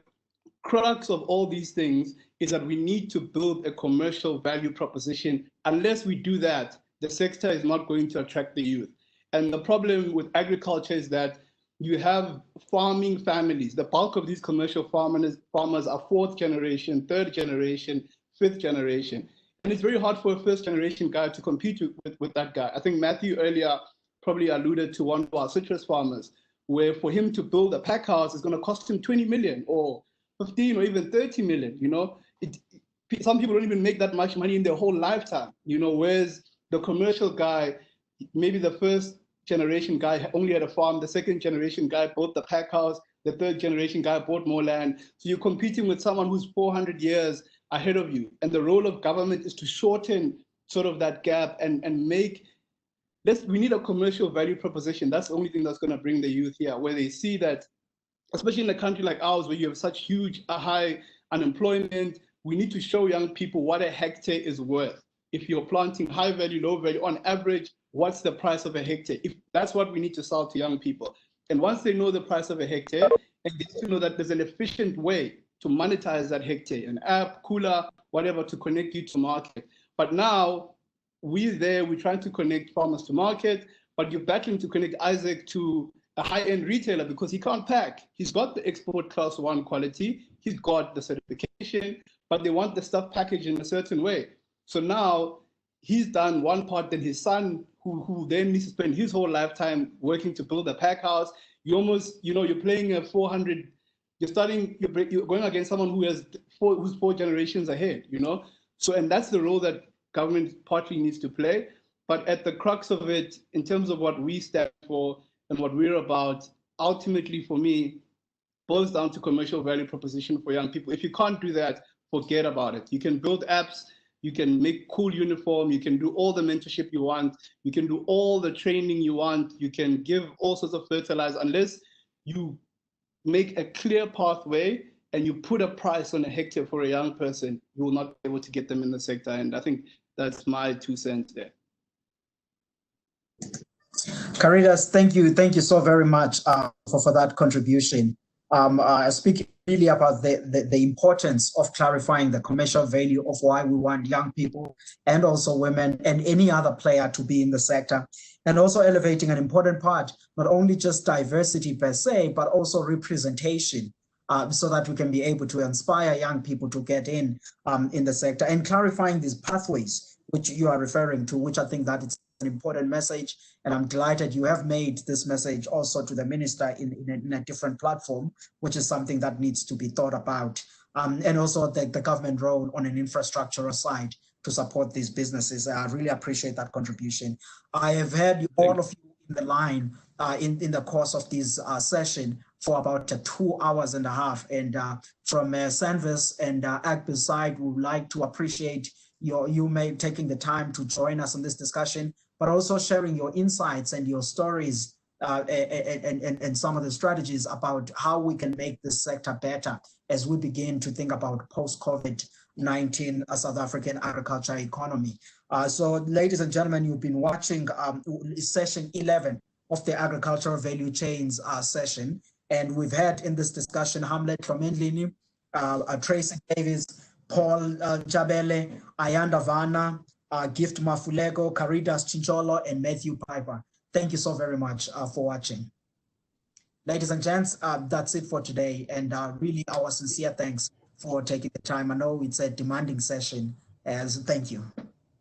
crux of all these things is that we need to build a commercial value proposition. Unless we do that, the sector is not going to attract the youth. And the problem with agriculture is that you have farming families. The bulk of these commercial farmers are fourth generation, third generation, fifth generation. And it's very hard for a first generation guy to compete with that guy. I think Matthew earlier probably alluded to one of our citrus farmers, where for him to build a pack house is going to cost him 20 million or 15 or even 30 million. You know, some people don't even make that much money in their whole lifetime, you know, whereas the commercial guy, maybe the first generation guy only had a farm, the second generation guy bought the pack house, the third generation guy bought more land. So you're competing with someone who's 400 years ahead of you. And the role of government is to shorten sort of that gap and make this. We need a commercial value proposition. That's the only thing that's going to bring the youth here, where they see that, especially in a country like ours, where you have such huge, high unemployment, we need to show young people what a hectare is worth. If you're planting high value, low value, on average, what's the price of a hectare? If that's what we need to sell to young people. And once they know the price of a hectare, and they need to know that there's an efficient way to monetize that hectare, an app, cooler, whatever, to connect you to market. But now we're trying to connect farmers to market, but you're battling to connect Isaac to a high-end retailer because he can't pack. He's got the export class 1 quality, he's got the certification, but they want the stuff packaged in a certain way. So now he's done one part, then his son, who then needs to spend his whole lifetime working to build a pack house. You almost, you know, you're playing a 400, you're going against someone who's 4 generations ahead, you know? So, and that's the role that government partly needs to play. But at the crux of it, in terms of what we stand for and what we're about, ultimately for me, boils down to commercial value proposition for young people. If you can't do that, forget about it. You can build apps, you can make cool uniform, you can do all the mentorship you want, you can do all the training you want, you can give all sorts of fertilizer. Unless you make a clear pathway and you put a price on a hectare for a young person, you will not be able to get them in the sector. And I think that's my 2 cents there. Caritas, thank you so very much for that contribution. Speaking really about the importance of clarifying the commercial value of why we want young people and also women and any other player to be in the sector, and also elevating an important part, not only just diversity per se, but also representation, so that we can be able to inspire young people to get in the sector, and clarifying these pathways which you are referring to, which I think that it's an important message. And I'm delighted you have made this message also to the minister in a different platform, which is something that needs to be thought about. And also the government role on an infrastructural side to support these businesses. I really appreciate that contribution. I have had all of you in the line in the course of this session for about 2 hours and a half. And from Sanvis and Agri's side, we would like to appreciate you taking the time to join us in this discussion, but also sharing your insights and your stories and some of the strategies about how we can make this sector better as we begin to think about post-COVID-19 South African agriculture economy. So ladies and gentlemen, you've been watching session 11 of the agricultural value chains session. And we've had in this discussion Hamlet Tlomenlini, Tracy Davis, Paul Jabele, Ayanda Vana, Gift Mafulego, Caritas Chincholo, and Matthew Piper. Thank you so very much for watching. Ladies and gents, that's it for today. And really our sincere thanks for taking the time. I know it's a demanding session, thank you.